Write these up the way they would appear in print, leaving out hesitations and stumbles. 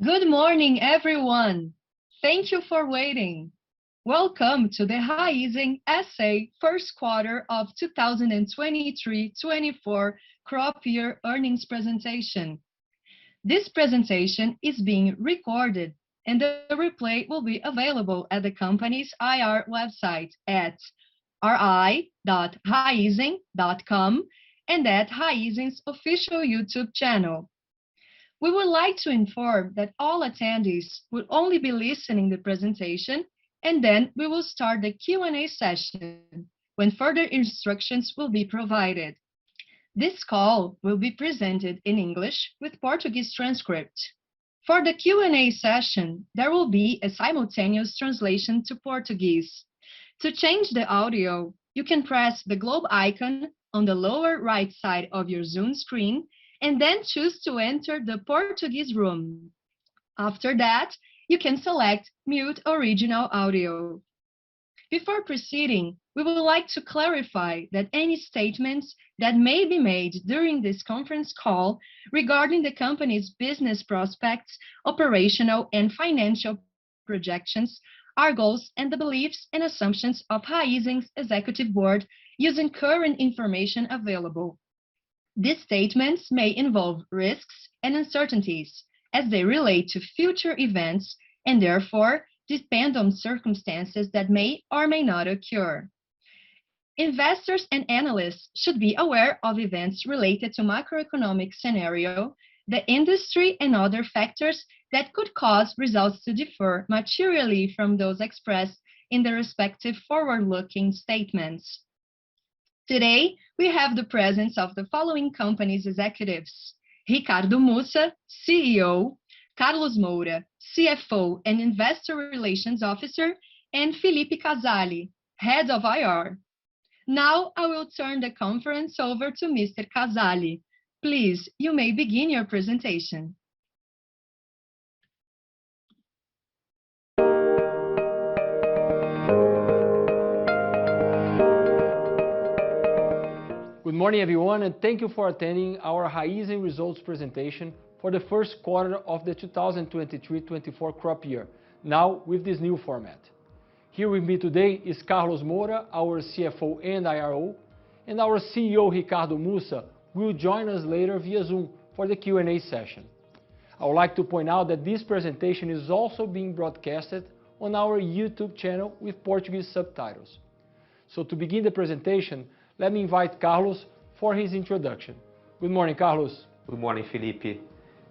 Good morning, everyone. Thank you for waiting. Welcome to the Raízen SA first quarter of 2023-24 crop year earnings presentation. This presentation is being recorded and the replay will be available at the company's IR website at ri.raizen.com and at Raízen's official YouTube channel. We would like to inform that all attendees will only be listening the presentation, and then we will start the Q&A session when further instructions will be provided. This call will be presented in English with Portuguese transcript. For the Q&A session, there will be a simultaneous translation to Portuguese. To change the audio, you can press the globe icon on the lower right side of your Zoom screen and then choose to enter the Portuguese room. After that, you can select Mute Original Audio. Before proceeding, we would like to clarify that any statements that may be made during this conference call regarding the company's business prospects, operational and financial projections, are goals and the beliefs and assumptions of Raízen's executive board using current information available. These statements may involve risks and uncertainties as they relate to future events and therefore depend on circumstances that may or may not occur. Investors and analysts should be aware of events related to macroeconomic scenario, the industry, and other factors that could cause results to differ materially from those expressed in the respective forward-looking statements. Today, we have the presence of the following company's executives: Ricardo Mussa, CEO, Carlos Moura, CFO and Investor Relations Officer, and Felipe Casali, Head of IR. Now I will turn the conference over to Mr. Casali. Please, you may begin your presentation. Good morning, everyone, and thank you for attending our Raízen results presentation for the first quarter of the 2023-24 crop year, now with this new format. Here with me today is Carlos Moura, our CFO and IRO, and our CEO Ricardo Mussa will join us later via Zoom for the Q&A session. I would like to point out that this presentation is also being broadcasted on our YouTube channel with Portuguese subtitles. So to begin the presentation, let me invite Carlos for his introduction. Good morning, Carlos. Good morning, Felipe.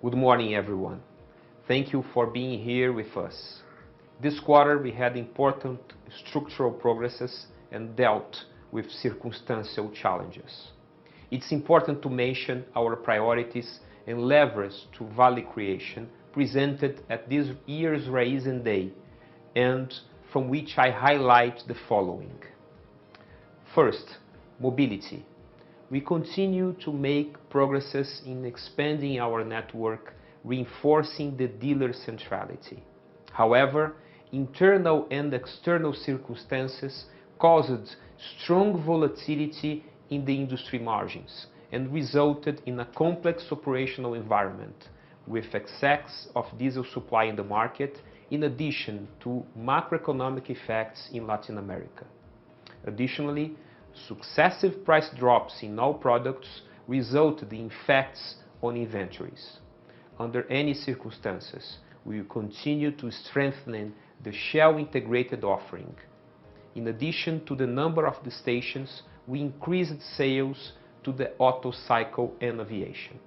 Good morning, everyone. Thank you for being here with us. This quarter, we had important structural progresses and dealt with circumstantial challenges. It's important to mention our priorities and levers to value creation presented at this year's Raízen Day, and from which I highlight the following. First, mobility. We continue to make progresses in expanding our network, reinforcing the dealer centrality. However, internal and external circumstances caused strong volatility in the industry margins and resulted in a complex operational environment with excess of diesel supply in the market, in addition to macroeconomic effects in Latin America. Additionally, successive price drops in all products resulted in effects on inventories. Under any circumstances, we will continue to strengthen the Shell integrated offering. In addition to the number of the stations, we increased sales to the auto cycle and aviation.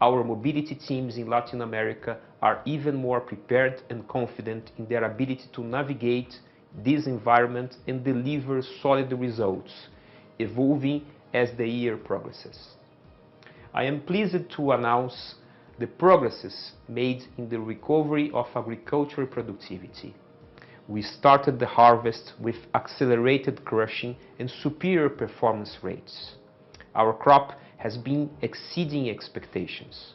Our mobility teams in Latin America are even more prepared and confident in their ability to navigate this environment and deliver solid results, evolving as the year progresses. I am pleased to announce the progresses made in the recovery of agricultural productivity. We started the harvest with accelerated crushing and superior performance rates. Our crop has been exceeding expectations.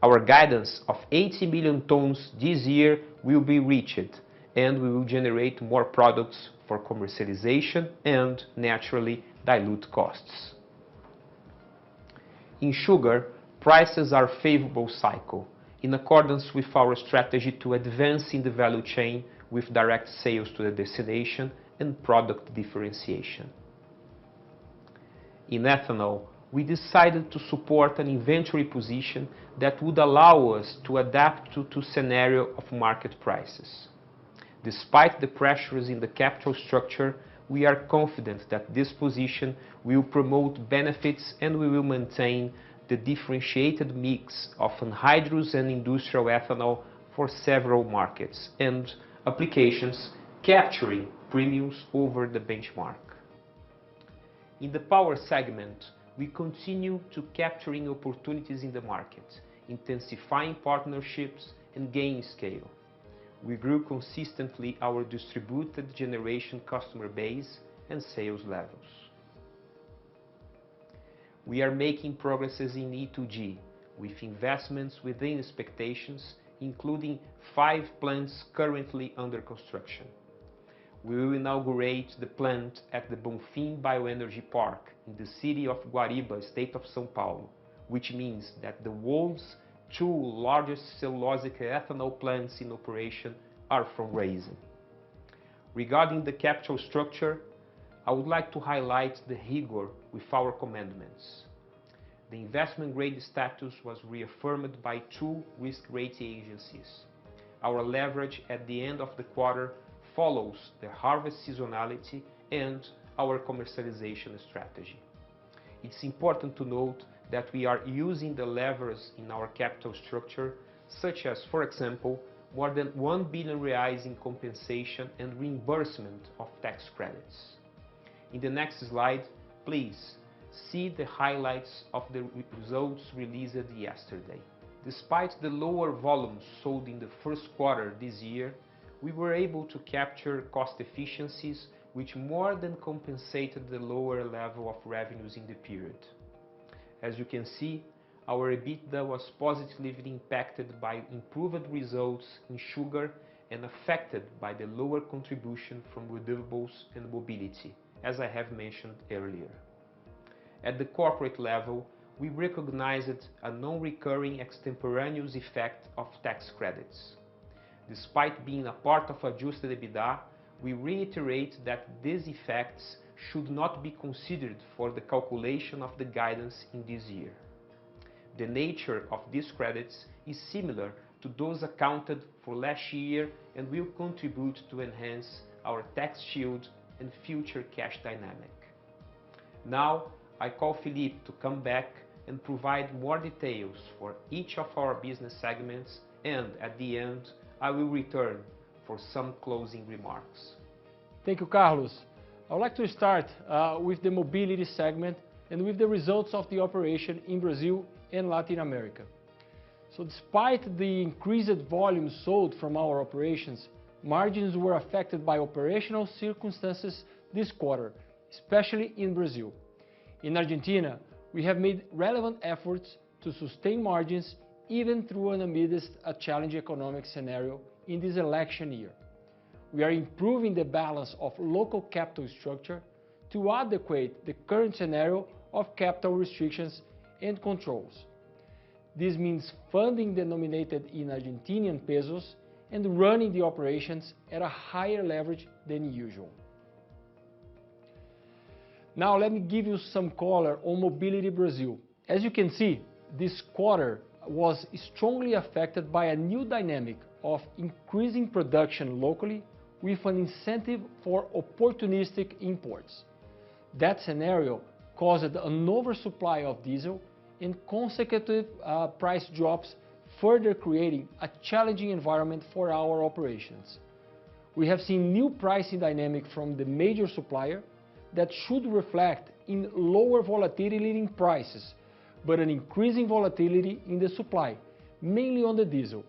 Our guidance of 80 million tons this year will be reached, and we will generate more products for commercialization and, naturally, dilute costs. In sugar, prices are favorable cycle, in accordance with our strategy to advance in the value chain with direct sales to the destination and product differentiation. In ethanol, we decided to support an inventory position that would allow us to adapt to scenario of market prices. Despite the pressures in the capital structure, we are confident that this position will promote benefits and we will maintain the differentiated mix of anhydrous and industrial ethanol for several markets and applications, capturing premiums over the benchmark. In the power segment, we continue to capturing opportunities in the market, intensifying partnerships and gaining scale. We grew consistently our distributed generation customer base and sales levels. We are making progresses in E2G with investments within expectations, including 5 plants currently under construction. We will inaugurate the plant at the Bonfim Bioenergy Park in the city of Guariba, state of São Paulo, which means that the world's 2 largest cellulosic ethanol plants in operation are from Raízen. Regarding the capital structure, I would like to highlight the rigor with our commandments. The investment grade status was reaffirmed by 2 risk rating agencies. Our leverage at the end of the quarter follows the harvest seasonality and our commercialization strategy. It's important to note that we are using the levers in our capital structure, such as, for example, more than 1 billion reais in compensation and reimbursement of tax credits. In the next slide, please see the highlights of the results released yesterday. Despite the lower volumes sold in the first quarter this year, we were able to capture cost efficiencies which more than compensated the lower level of revenues in the period. As you can see, our EBITDA was positively impacted by improved results in sugar and affected by the lower contribution from renewables and mobility, as I have mentioned earlier. At the corporate level, we recognized a non-recurring extemporaneous effect of tax credits. Despite being a part of adjusted EBITDA, we reiterate that these effects should not be considered for the calculation of the guidance in this year. The nature of these credits is similar to those accounted for last year and will contribute to enhance our tax shield and future cash dynamic. Now, I call Philippe to come back and provide more details for each of our business segments, and at the end, I will return for some closing remarks. Thank you, Carlos. I would like to start with the mobility segment and with the results of the operation in Brazil and Latin America. So despite the increased volume sold from our operations, margins were affected by operational circumstances this quarter, especially in Brazil. In Argentina, we have made relevant efforts to sustain margins even through and amidst a challenging economic scenario in this election year. We are improving the balance of local capital structure to adequate the current scenario of capital restrictions and controls. This means funding denominated in Argentinian pesos and running the operations at a higher leverage than usual. Now let me give you some color on Mobility Brazil. As you can see, this quarter was strongly affected by a new dynamic of increasing production locally with an incentive for opportunistic imports. That scenario caused an oversupply of diesel and consecutive price drops, further creating a challenging environment for our operations. We have seen new pricing dynamic from the major supplier that should reflect in lower volatility in prices, but an increasing volatility in the supply, mainly on the diesel.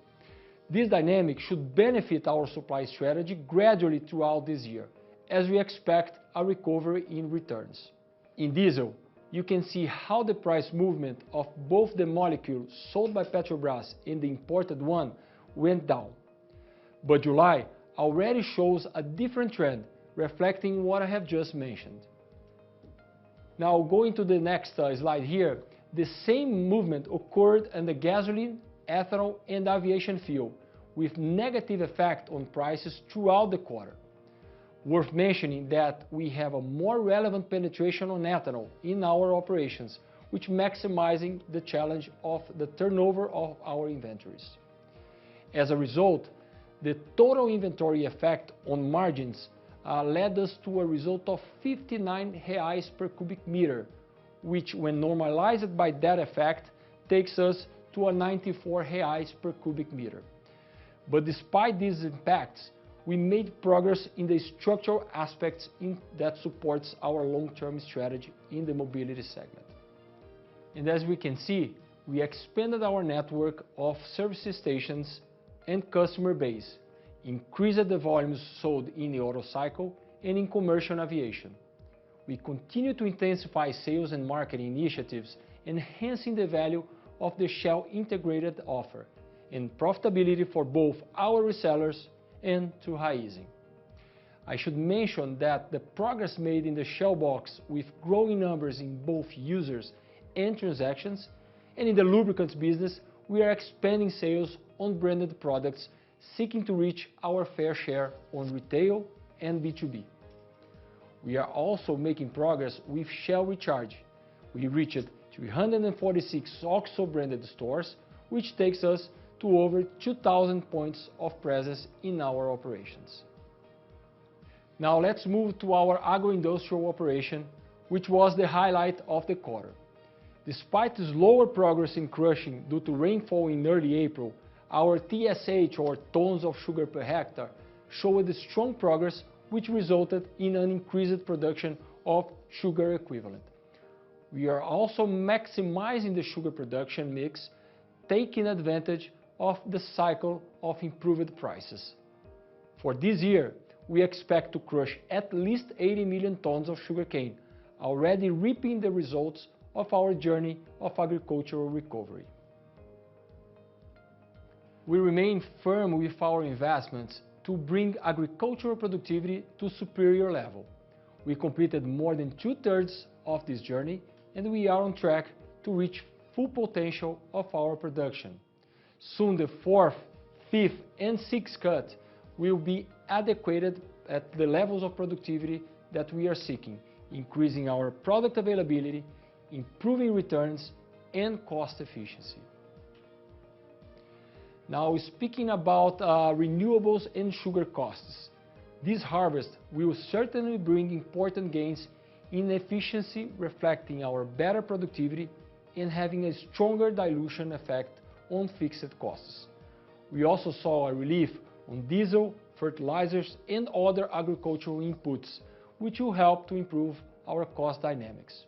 This dynamic should benefit our supply strategy gradually throughout this year, as we expect a recovery in returns. In diesel, you can see how the price movement of both the molecule sold by Petrobras and the imported one went down. But July already shows a different trend, reflecting what I have just mentioned. Now going to the next slide here, the same movement occurred in the gasoline ethanol and aviation fuel, with negative effect on prices throughout the quarter. Worth mentioning that we have a more relevant penetration on ethanol in our operations, which maximizing the challenge of the turnover of our inventories. As a result, the total inventory effect on margins led us to a result of 59 reais per cubic meter, which when normalized by that effect takes us to a 94 reais per cubic meter. But despite these impacts, we made progress in the structural aspects that supports our long-term strategy in the mobility segment. And as we can see, we expanded our network of service stations and customer base, increased the volumes sold in the auto cycle and in commercial aviation. We continue to intensify sales and marketing initiatives, enhancing the value of the Shell integrated offer and profitability for both our resellers and to Raízen. I should mention that the progress made in the Shell box with growing numbers in both users and transactions, and in the lubricants business, we are expanding sales on branded products, seeking to reach our fair share on retail and B2B. We are also making progress with Shell Recharge. We reached 346 OXXO branded stores, which takes us to over 2,000 points of presence in our operations. Now let's move to our agro-industrial operation, which was the highlight of the quarter. Despite slower progress in crushing due to rainfall in early April, our TSH, or tons of sugar per hectare, showed strong progress, which resulted in an increased production of sugar equivalent. We are also maximizing the sugar production mix, taking advantage of the cycle of improved prices. For this year, we expect to crush at least 80 million tons of sugarcane, already reaping the results of our journey of agricultural recovery. We remain firm with our investments to bring agricultural productivity to superior level. We completed more than 2/3 of this journey, and we are on track to reach full potential of our production. Soon the 4th, 5th and 6th cut will be adequated at the levels of productivity that we are seeking, increasing our product availability, improving returns and cost efficiency. Now speaking about renewables and sugar costs, this harvest will certainly bring important gains in efficiency, reflecting our better productivity and having a stronger dilution effect on fixed costs. We also saw a relief on diesel, fertilizers and other agricultural inputs, which will help to improve our cost dynamics.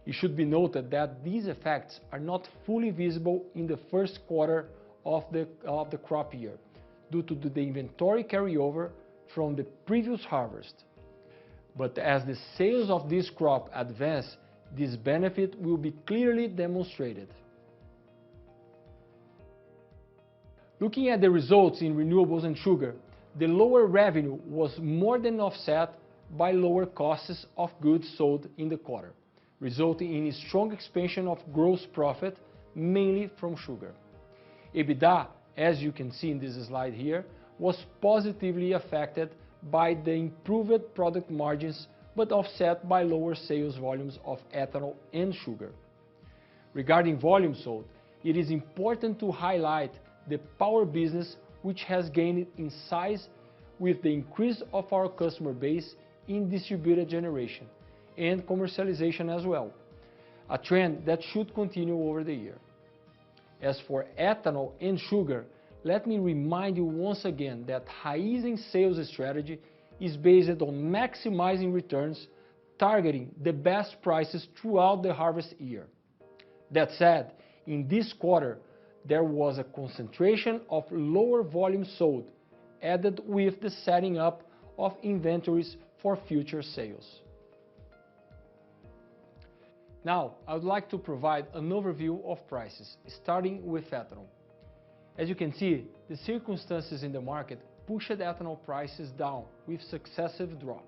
It should be noted that these effects are not fully visible in the first quarter of the crop year, due to the inventory carryover from the previous harvest. But as the sales of this crop advance, this benefit will be clearly demonstrated. Looking at the results in renewables and sugar, the lower revenue was more than offset by lower costs of goods sold in the quarter, resulting in a strong expansion of gross profit, mainly from sugar. EBITDA, as you can see in this slide here, was positively affected by the improved product margins, but offset by lower sales volumes of ethanol and sugar. Regarding volume sold, it is important to highlight the power business, which has gained in size with the increase of our customer base in distributed generation and commercialization as well, a trend that should continue over the year. As for ethanol and sugar, let me remind you once again that Raízen's sales strategy is based on maximizing returns, targeting the best prices throughout the harvest year. That said, in this quarter, there was a concentration of lower volume sold, added with the setting up of inventories for future sales. Now, I would like to provide an overview of prices, starting with ethanol. As you can see, the circumstances in the market pushed ethanol prices down with successive drop.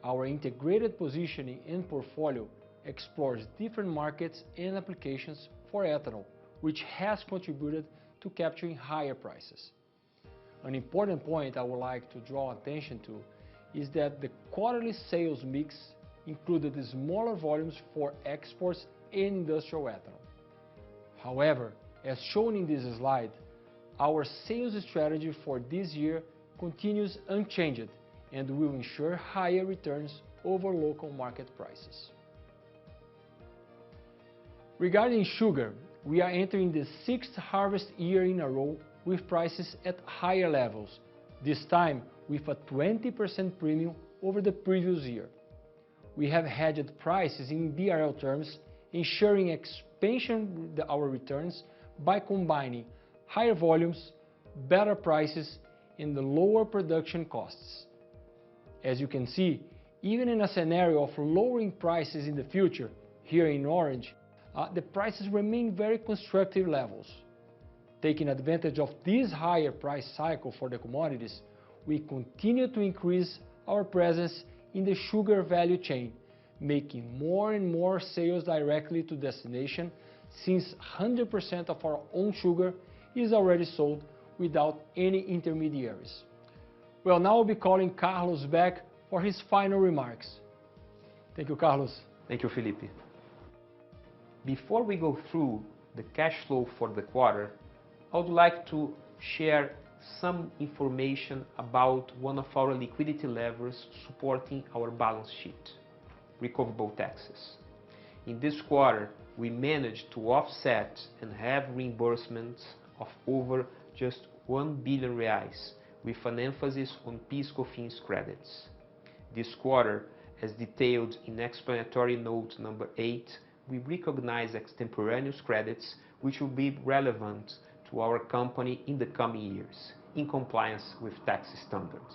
Our integrated positioning and portfolio explores different markets and applications for ethanol, which has contributed to capturing higher prices. An important point I would like to draw attention to is that the quarterly sales mix included smaller volumes for exports and industrial ethanol. However, as shown in this slide, our sales strategy for this year continues unchanged and will ensure higher returns over local market prices. Regarding sugar, we are entering the 6th harvest year in a row with prices at higher levels, this time with a 20% premium over the previous year. We have hedged prices in BRL terms, ensuring expansion our returns by combining higher volumes, better prices, and the lower production costs. As you can see, even in a scenario of lowering prices in the future, here in orange, the prices remain very constructive levels. Taking advantage of this higher price cycle for the commodities, we continue to increase our presence in the sugar value chain, making more and more sales directly to destination, since 100% of our own sugar is already sold without any intermediaries. Well, now I'll be calling Carlos back for his final remarks. Thank you, Carlos. Thank you, Felipe. Before we go through the cash flow for the quarter, I would like to share some information about one of our liquidity levers supporting our balance sheet, recoverable taxes. In this quarter, we managed to offset and have reimbursements of over just 1 billion reais, with an emphasis on PIS/COFINS credits. This quarter, as detailed in explanatory note number 8, we recognize extemporaneous credits which will be relevant to our company in the coming years, in compliance with tax standards.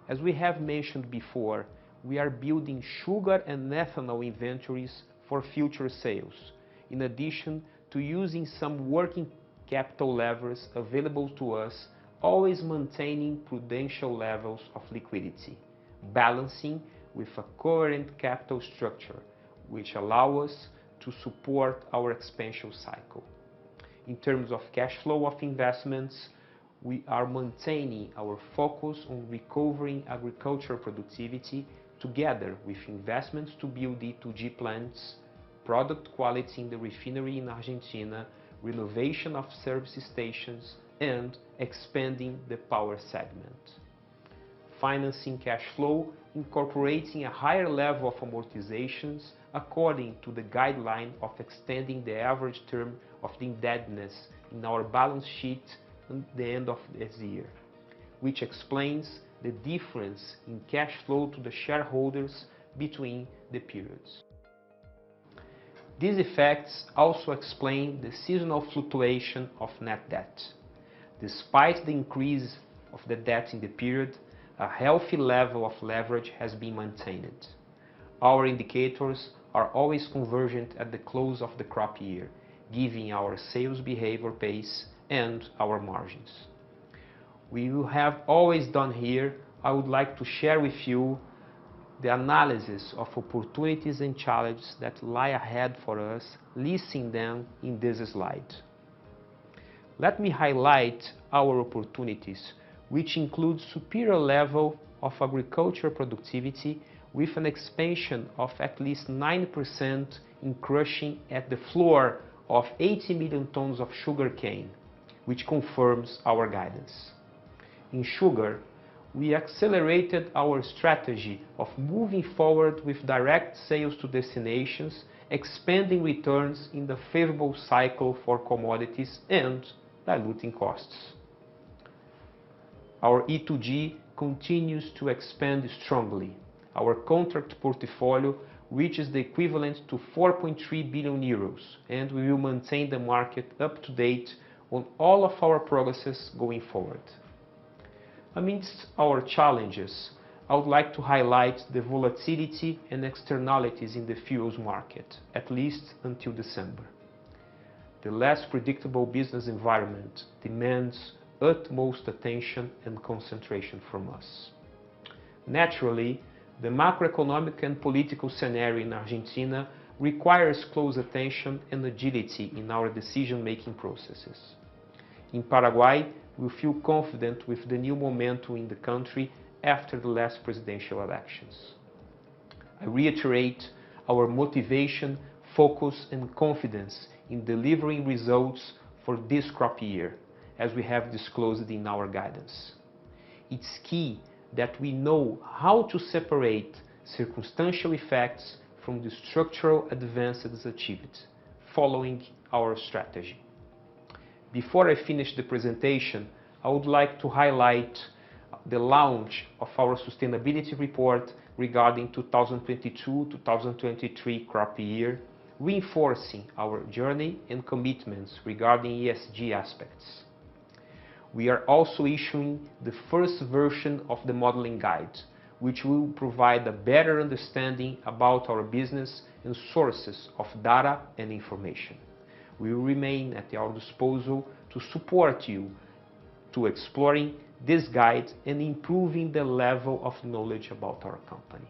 As we have mentioned before, we are building sugar and ethanol inventories for future sales, in addition to using some working capital levers available to us, always maintaining prudential levels of liquidity, balancing with a coherent capital structure, which allow us to support our expansion cycle. In terms of cash flow of investments, we are maintaining our focus on recovering agricultural productivity together with investments to build E2G plants, product quality in the refinery in Argentina, renovation of service stations, and expanding the power segment. Financing cash flow incorporating a higher level of amortizations according to the guideline of extending the average term of the indebtedness in our balance sheet at the end of this year, which explains the difference in cash flow to the shareholders between the periods. These effects also explain the seasonal fluctuation of net debt. Despite the increase of the debt in the period, a healthy level of leverage has been maintained. Our indicators are always convergent at the close of the crop year, giving our sales behavior pace and our margins. We have always done here, I would like to share with you the analysis of opportunities and challenges that lie ahead for us, listing them in this slide. Let me highlight our opportunities, which include superior level of agricultural productivity with an expansion of at least 9% in crushing at the floor of 80 million tons of sugarcane, which confirms our guidance. In sugar, we accelerated our strategy of moving forward with direct sales to destinations, expanding returns in the favorable cycle for commodities and diluting costs. Our E2G continues to expand strongly. Our contract portfolio reaches the equivalent to 4.3 billion euros, and we will maintain the market up to date on all of our progresses going forward. Amidst our challenges, I would like to highlight the volatility and externalities in the fuels market, at least until December. The less predictable business environment demands utmost attention and concentration from us. Naturally, the macroeconomic and political scenario in Argentina requires close attention and agility in our decision-making processes. In Paraguay, we feel confident with the new momentum in the country after the last presidential elections. I reiterate our motivation, focus and confidence in delivering results for this crop year, as we have disclosed in our guidance. It's key that we know how to separate circumstantial effects from the structural advances achieved, following our strategy. Before I finish the presentation, I would like to highlight the launch of our sustainability report regarding 2022-2023 crop year, reinforcing our journey and commitments regarding ESG aspects. We are also issuing the first version of the modeling guide, which will provide a better understanding about our business and sources of data and information. We will remain at your disposal to support you to exploring this guide and improving the level of knowledge about our company.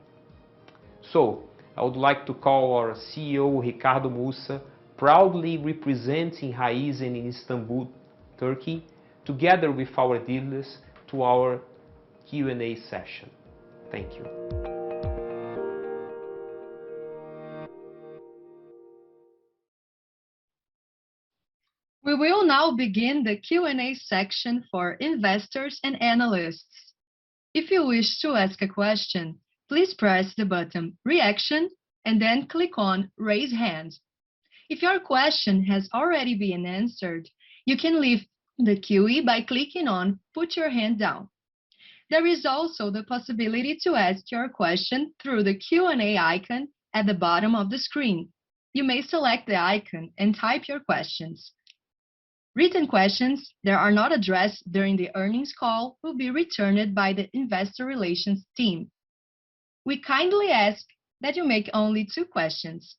So, I would like to call our CEO Ricardo Mussa, proudly representing Raízen in Istanbul, Turkey, together with our dealers to our Q&A session. Thank you. We will now begin the Q&A section for investors and analysts. If you wish to ask a question, please press the button Reaction and then click on Raise Hand. If your question has already been answered, you can leave the QE by clicking on Put Your Hand Down. There is also the possibility to ask your question through the Q&A icon at the bottom of the screen. You may select the icon and type your questions. Written questions that are not addressed during the earnings call will be returned by the Investor Relations team. We kindly ask that you make only 2 questions.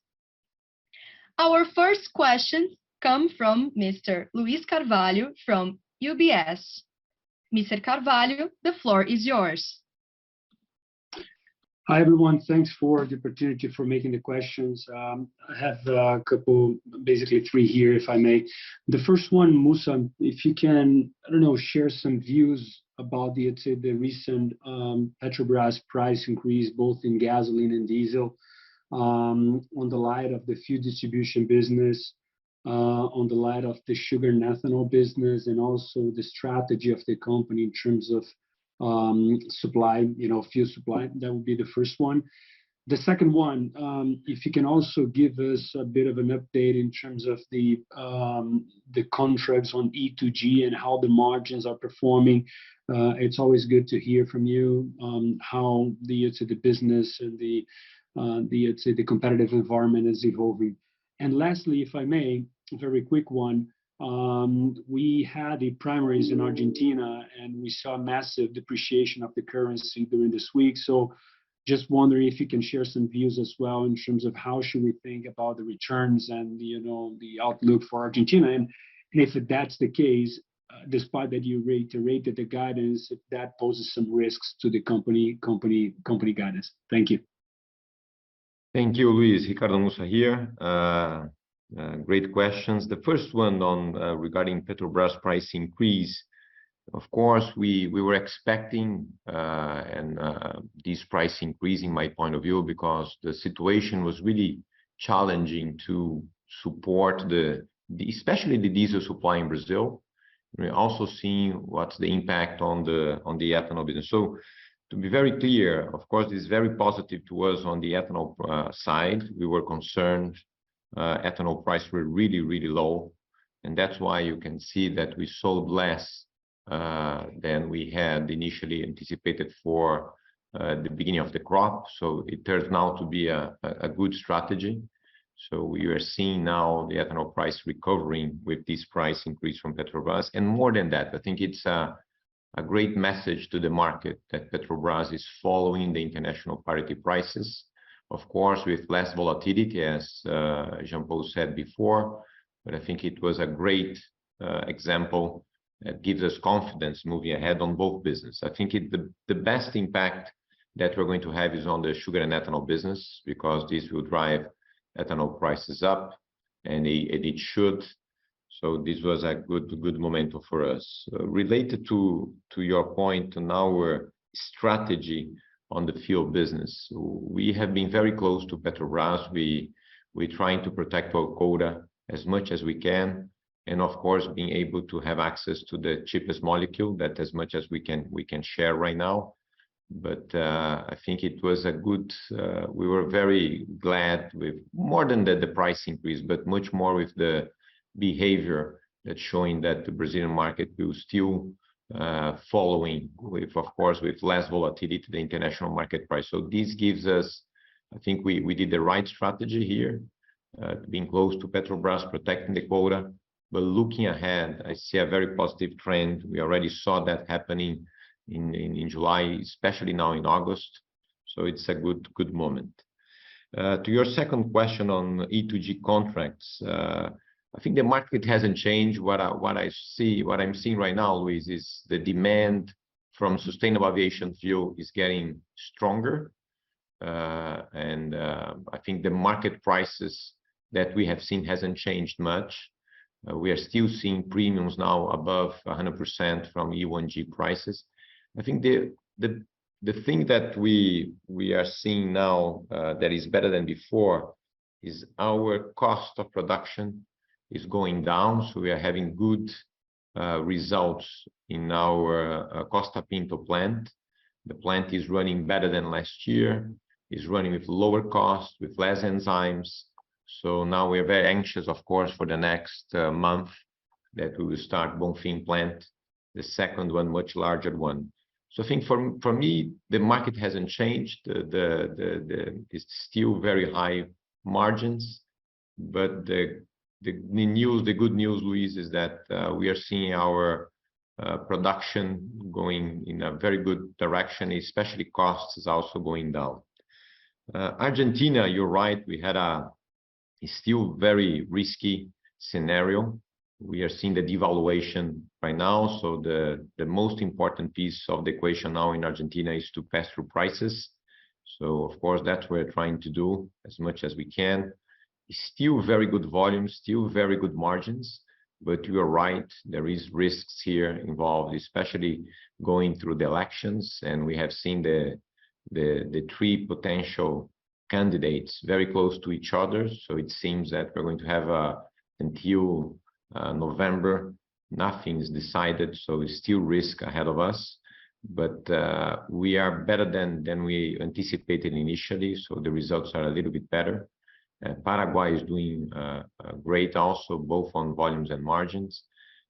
Our first question comes from Mr. Luis Carvalho from UBS. Mr. Carvalho, the floor is yours. Hi, everyone. Thanks for the opportunity for making the questions. I have a couple, basically 3 here, if I may. The first one, Mussa, if you can, share some views about the recent Petrobras price increase, both in gasoline and diesel, on the light of the fuel distribution business, on the light of the sugar and ethanol business, and also the strategy of the company in terms of supply, fuel supply. That would be the first one. The second one, if you can also give us a bit of an update in terms of the contracts on E2G and how the margins are performing. It's always good to hear from you how the business and the competitive environment is evolving. And lastly, if I may, a very quick one. We had the primaries in Argentina, and we saw massive depreciation of the currency during this week. So just wondering if you can share some views as well in terms of how should we think about the returns and the outlook for Argentina. And if that's the case, despite that you reiterated the guidance, if that poses some risks to the company guidance. Thank you. Thank you, Luis. Ricardo Mussa here. Great questions. The first one on regarding Petrobras price increase. Of course, we were expecting this price increase, in my point of view, because the situation was really challenging to support especially the diesel supply in Brazil. We're also seeing what's the impact on the ethanol business. So to be very clear, of course, it's very positive to us on the ethanol side. We were concerned. Ethanol prices were really, really low, and that's why you can see that we sold less than we had initially anticipated for the beginning of the crop. So it turns out to be a good strategy. So we are seeing now the ethanol price recovering with this price increase from Petrobras. And more than that, I think it's a great message to the market that Petrobras is following the international parity prices. Of course, with less volatility, as Jean-Paul said before, but I think it was a great example that gives us confidence moving ahead on both business. I think the best impact that we're going to have is on the sugar and ethanol business, because this will drive ethanol prices up, and it should. So this was a good momentum for us. Related to your point on our strategy on the fuel business, we have been very close to Petrobras. We're trying to protect our quota as much as we can, and of course, being able to have access to the cheapest molecule, that as much as we can share right now. But I think it was a good. We were very glad with more than the price increase, but much more with the behavior that's showing that the Brazilian market will still following with, of course, with less volatility the international market price. So this gives us, I think we did the right strategy here, being close to Petrobras, protecting the quota. But looking ahead, I see a very positive trend. We already saw that happening in July, especially now in August. So it's a good moment. To your second question on E2G contracts, I think the market hasn't changed. What I'm seeing right now, Luis, is the demand from sustainable aviation fuel is getting stronger. And I think the market prices that we have seen hasn't changed much. We are still seeing premiums now above 100% from E1G prices. I think the thing that we are seeing now that is better than before is our cost of production is going down. So we are having good results in our Costa Pinto plant. The plant is running better than last year, is running with lower cost, with less enzymes. So now we're very anxious, of course, for the next month that we will start Bonfim plant, the second one, much larger one. So I think for me, the market hasn't changed. It's still very high margins, but the good news, Luis, is that we are seeing our production going in a very good direction, especially costs is also going down. Argentina, you're right, we had a still very risky scenario. We are seeing the devaluation right now. So the most important piece of the equation now in Argentina is to pass through prices. So of course, that's what we're trying to do as much as we can. Still very good volume, still very good margins, but you are right, there is risks here involved, especially going through the elections, and we have seen the three potential candidates very close to each other. So it seems that we're going to have until November, nothing is decided, so it's still risk ahead of us. But we are better than we anticipated initially, so the results are a little bit better. Paraguay is doing great also, both on volumes and margins.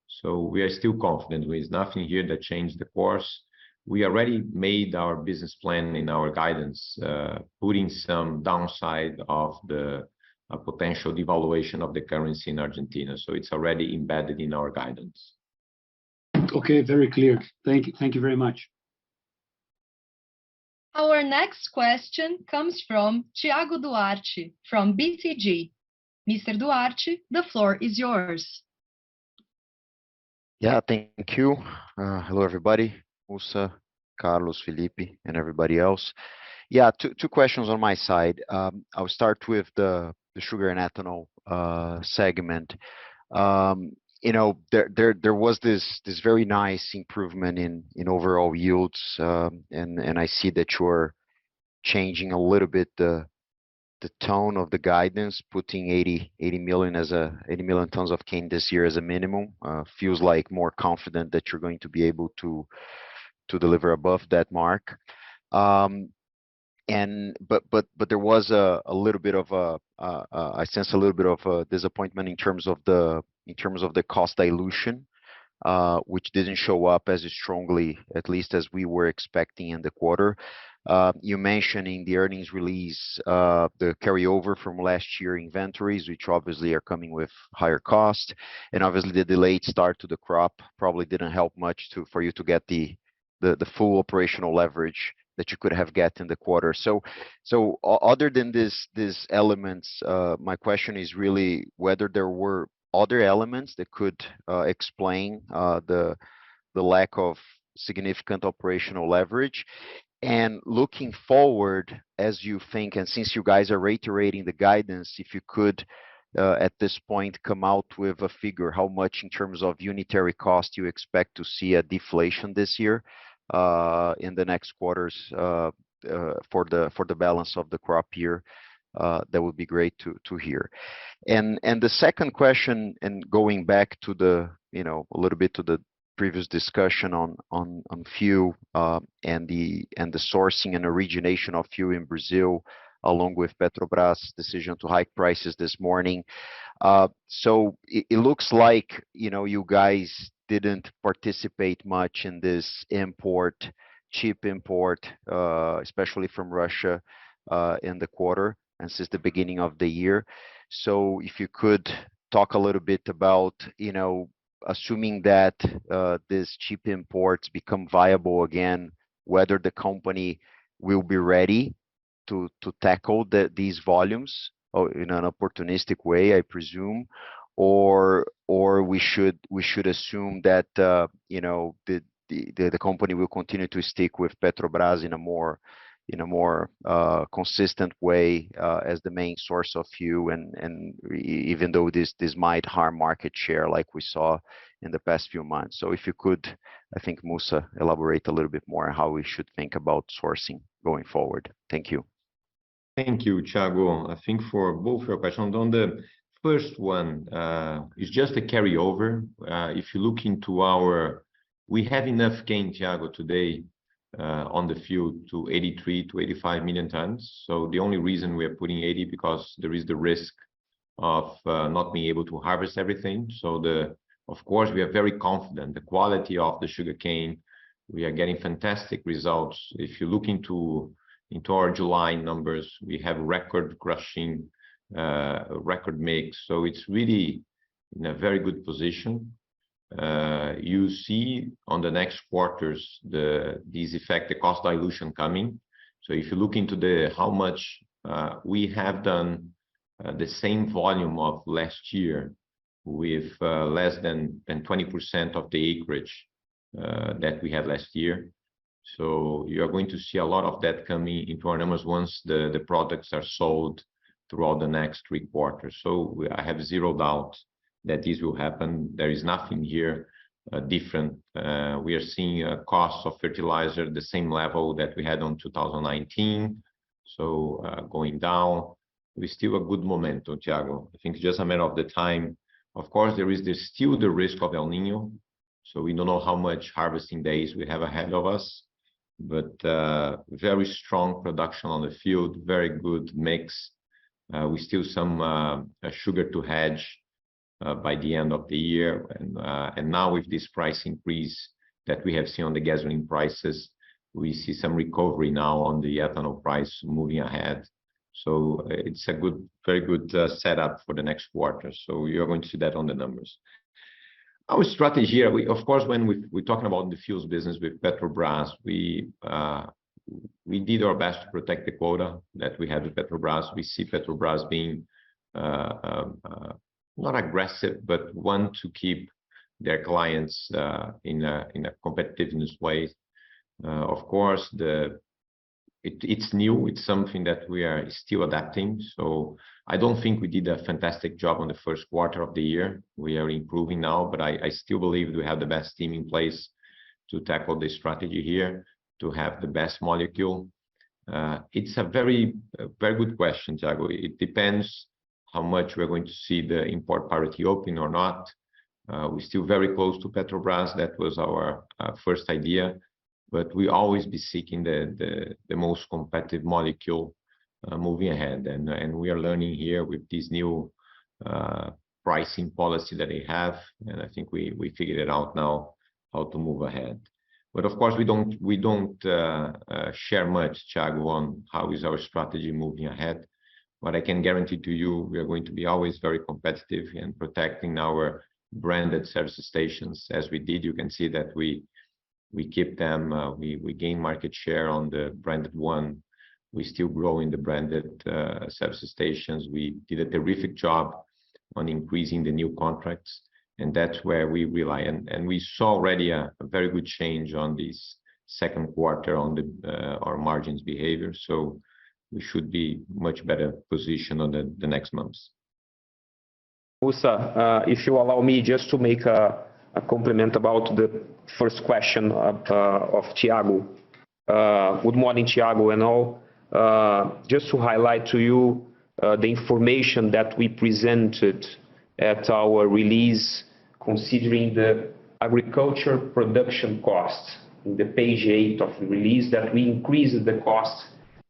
So we are still confident. There is nothing here that changed the course. We already made our business plan in our guidance, putting some downside of the potential devaluation of the currency in Argentina. So it's already embedded in our guidance. Okay, very clear. Thank you very much. Our next question comes from Thiago Duarte from BTG. Mr. Duarte, the floor is yours. Yeah, thank you. Hello, everybody. Musa, Carlos, Felipe, and everybody else. Yeah, two questions on my side. I'll start with the sugar and ethanol segment. You know, there was this very nice improvement in overall yields, and I see that you're changing a little bit the tone of the guidance, putting 80 million tons of cane this year as a minimum. Feels like more confident that you're going to be able to deliver above that mark. But there was a little bit of I sense a little bit of a disappointment in terms of the cost dilution, which didn't show up as strongly, at least as we were expecting in the quarter. You mentioned in the earnings release the carryover from last year inventories, which obviously are coming with higher cost, and obviously the delayed start to the crop probably didn't help much for you to get the full operational leverage that you could have get in the quarter. So other than these elements, my question is really whether there were other elements that could explain the lack of significant operational leverage. And looking forward, as you think, and since you guys are reiterating the guidance, if you could, at this point, come out with a figure, how much in terms of unitary cost you expect to see a deflation this year, in the next quarters, for the balance of the crop year, that would be great to hear. And the second question, and going back to the, a little bit to the previous discussion on fuel, and the sourcing and origination of fuel in Brazil, along with Petrobras' decision to hike prices this morning. So it looks like, you guys didn't participate much in this cheap import, especially from Russia, in the quarter and since the beginning of the year. So if you could talk a little bit about, assuming that these cheap imports become viable again, whether the company will be ready to tackle these volumes, or in an opportunistic way, I presume, or we should assume that the company will continue to stick with Petrobras in a more consistent way, as the main source of fuel, and even though this might harm market share like we saw in the past few months. So if you could, I think, Musa, elaborate a little bit more on how we should think about sourcing going forward. Thank you. Thank you, Thiago. I think for both your questions, on the first one, it's just a carryover. If you look into we have enough cane, Thiago, today, on the field to 83 to 85 million tons. So the only reason we are putting 80, because there is the risk of not being able to harvest everything. So of course, we are very confident the quality of the sugarcane. We are getting fantastic results. If you look into our July numbers, we have record crushing, record mix. So it's really in a very good position. You see on the next quarters these effect, the cost dilution coming. So if you look into how much we have done the same volume of last year with less than 20% of the acreage that we had last year. So you are going to see a lot of that coming into our numbers once the products are sold throughout the next 3 quarters. So I have zero doubt that this will happen. There is nothing here different. We are seeing a cost of fertilizer the same level that we had on 2019. So going down, we still a good momentum, Thiago. I think it's just a matter of the time. Of course, there's still the risk of El Nino. So we don't know how much harvesting days we have ahead of us, but very strong production on the field, very good mix. We still some sugar to hedge by the end of the year, and now with this price increase that we have seen on the gasoline prices, we see some recovery now on the ethanol price moving ahead. So it's a very good setup for the next quarter. So you're going to see that on the numbers. Our strategy here, of course, when we're talking about the fuels business with Petrobras, we did our best to protect the quota that we have with Petrobras. We see Petrobras being not aggressive, but want to keep their clients in a competitiveness way. Of course, it's new. It's something that we are still adapting. So I don't think we did a fantastic job on the first quarter of the year. We are improving now, but I still believe we have the best team in place to tackle the strategy here, to have the best molecule. It's a very good question, Thiago. It depends how much we're going to see the import parity open or not. We're still very close to Petrobras. That was our first idea, but we always be seeking the most competitive molecule moving ahead. And we are learning here with this new pricing policy that they have. And I think we figured it out now how to move ahead. But of course, we don't share much, Thiago, on how is our strategy moving ahead. What I can guarantee to you, we are going to be always very competitive in protecting our branded service stations. As we did, you can see that we keep them, we gain market share on the branded one. We still grow in the branded service stations. We did a terrific job on increasing the new contracts, and that's where we rely. And we saw already a very good change on these second quarter on our margins behavior. So we should be much better positioned on the next months. Musa, if you allow me just to make a compliment about the first question of Thiago. Good morning, Thiago, and all. Just to highlight to you the information that we presented at our release, considering the agriculture production costs in the page 8 of the release, that we increased the cost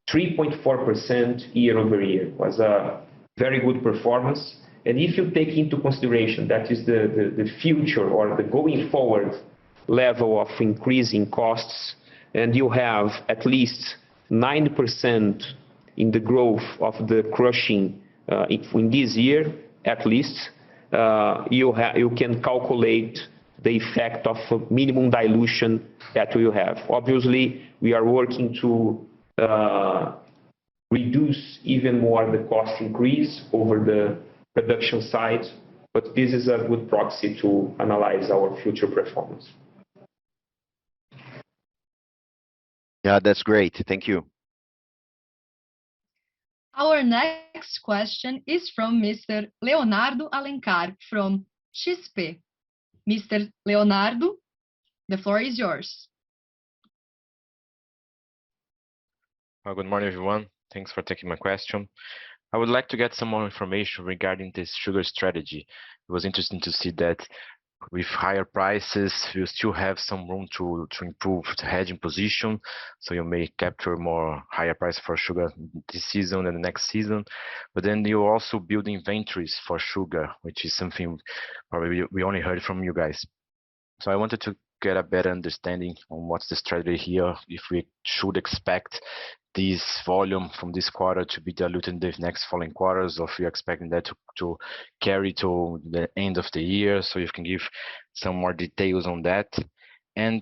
3.4% year over year. It was a very good performance. And if you take into consideration that is the future or the going forward level of increasing costs, and you have at least 9% in the growth of the crushing in this year, at least, you can calculate the effect of minimum dilution that we have. Obviously, we are working to reduce even more the cost increase over the production side, but this is a good proxy to analyze our future performance. Yeah, that's great. Thank you. Our next question is from Mr. Leonardo Alencar from XP. Mr. Leonardo, the floor is yours. Good morning, everyone. Thanks for taking my question. I would like to get some more information regarding this sugar strategy. It was interesting to see that with higher prices, you still have some room to improve the hedging position, so you may capture more higher price for sugar this season and the next season. But then you also build inventories for sugar, which is something probably we only heard from you guys. So I wanted to get a better understanding on what's the strategy here, if we should expect this volume from this quarter to be diluted in the next following quarters, or if you're expecting that to carry to the end of the year. So you can give some more details on that. And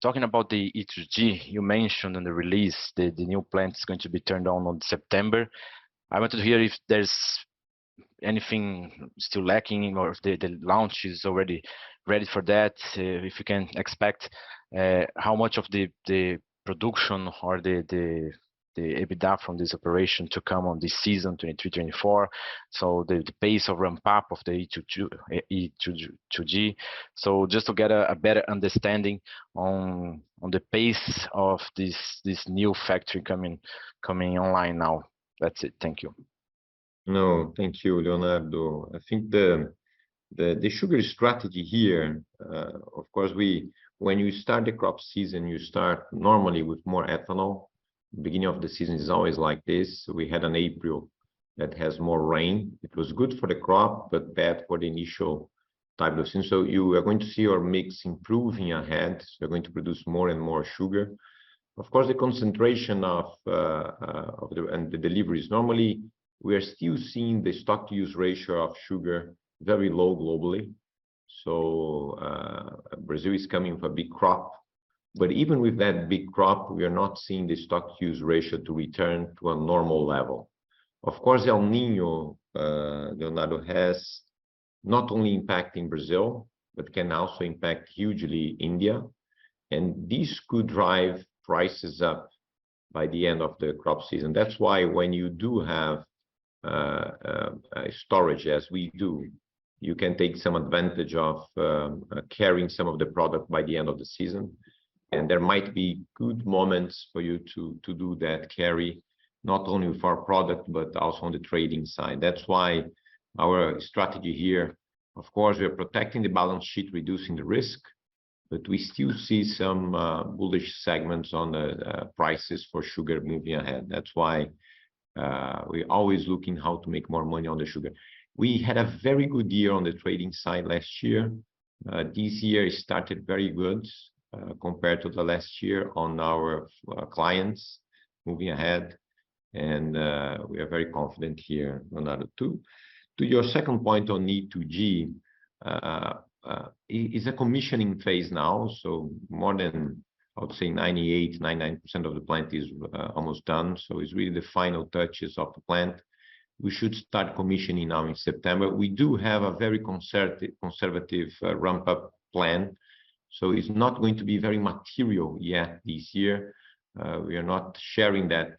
talking about the E2G, you mentioned in the release the new plant is going to be turned on September. I wanted to hear if there's anything still lacking, or if the launch is already ready for that. If you can expect how much of the production or the EBITDA from this operation to come on this season 23-24, so the pace of ramp up of the E2G. So just to get a better understanding on the pace of this new factory coming online now. That's it. Thank you. No, thank you, Leonardo. I think the sugar strategy here, of course, when you start the crop season, you start normally with more ethanol. Beginning of the season is always like this. We had an April that has more rain. It was good for the crop, but bad for the initial type of season. So you are going to see our mix improving ahead. So we're going to produce more and more sugar. Of course, the concentration of the deliveries. Normally, we are still seeing the stock-to-use ratio of sugar very low globally. So Brazil is coming with a big crop. But even with that big crop, we are not seeing the stock-to-use ratio to return to a normal level. Of course, El Niño, Leonardo, has not only impacting Brazil, but can also impact hugely India. And this could drive prices up by the end of the crop season. That's why when you do have storage, as we do, you can take some advantage of carrying some of the product by the end of the season. And there might be good moments for you to do that carry, not only with our product, but also on the trading side. That's why our strategy here, of course, we are protecting the balance sheet, reducing the risk, but we still see some bullish segments on the prices for sugar moving ahead. That's why we're always looking how to make more money on the sugar. We had a very good year on the trading side last year. This year it started very good. Compared to the last year on our clients moving ahead, and we are very confident here, Leonardo. To your second point on E2G, is a commissioning phase now, so more than, I would say, 99% of the plant is almost done, so it's really the final touches of the plant. We should start commissioning now in September. We do have a very conservative ramp-up plan. So it's not going to be very material yet this year. We are not sharing that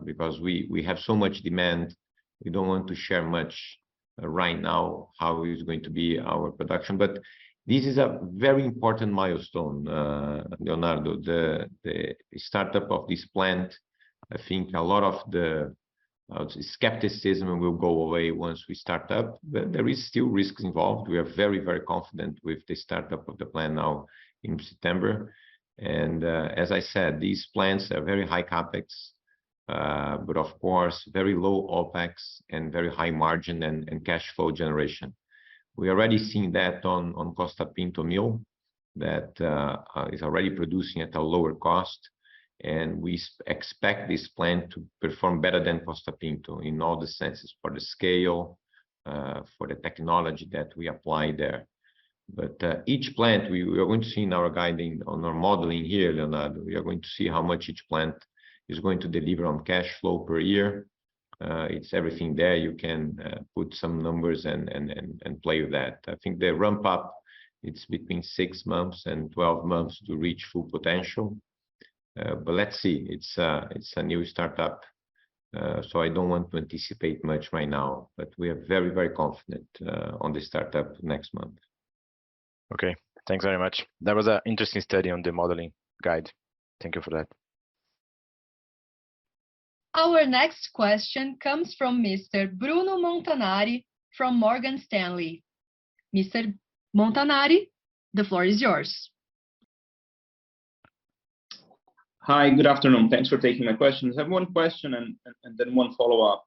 because we have so much demand. We don't want to share much right now how is going to be our production. But this is a very important milestone, Leonardo. The startup of this plant, I think a lot of the skepticism will go away once we start up. But there is still risks involved. We are very, very confident with the startup of the plant now in September. And as I said, these plants are very high capex, but of course, very low OPEX and very high margin and cash flow generation. We already seen that on Costa Pinto mill that is already producing at a lower cost. And we expect this plant to perform better than Costa Pinto in all the senses, for the scale, for the technology that we apply there. But each plant, we are going to see in our guiding, on our modeling here, Leonardo, we are going to see how much each plant is going to deliver on cash flow per year. It's everything there. You can put some numbers and play with that. I think the ramp up, it's between 6 months and 12 months to reach full potential. But let's see, it's a new startup. So I don't want to anticipate much right now, but we are very, very confident on the startup next month. Okay, thanks very much. That was an interesting study on the modeling guide. Thank you for that. Our next question comes from Mr. Bruno Montanari from Morgan Stanley. Mr. Montanari, the floor is yours. Hi, good afternoon. Thanks for taking my questions. I have one question and then one follow-up.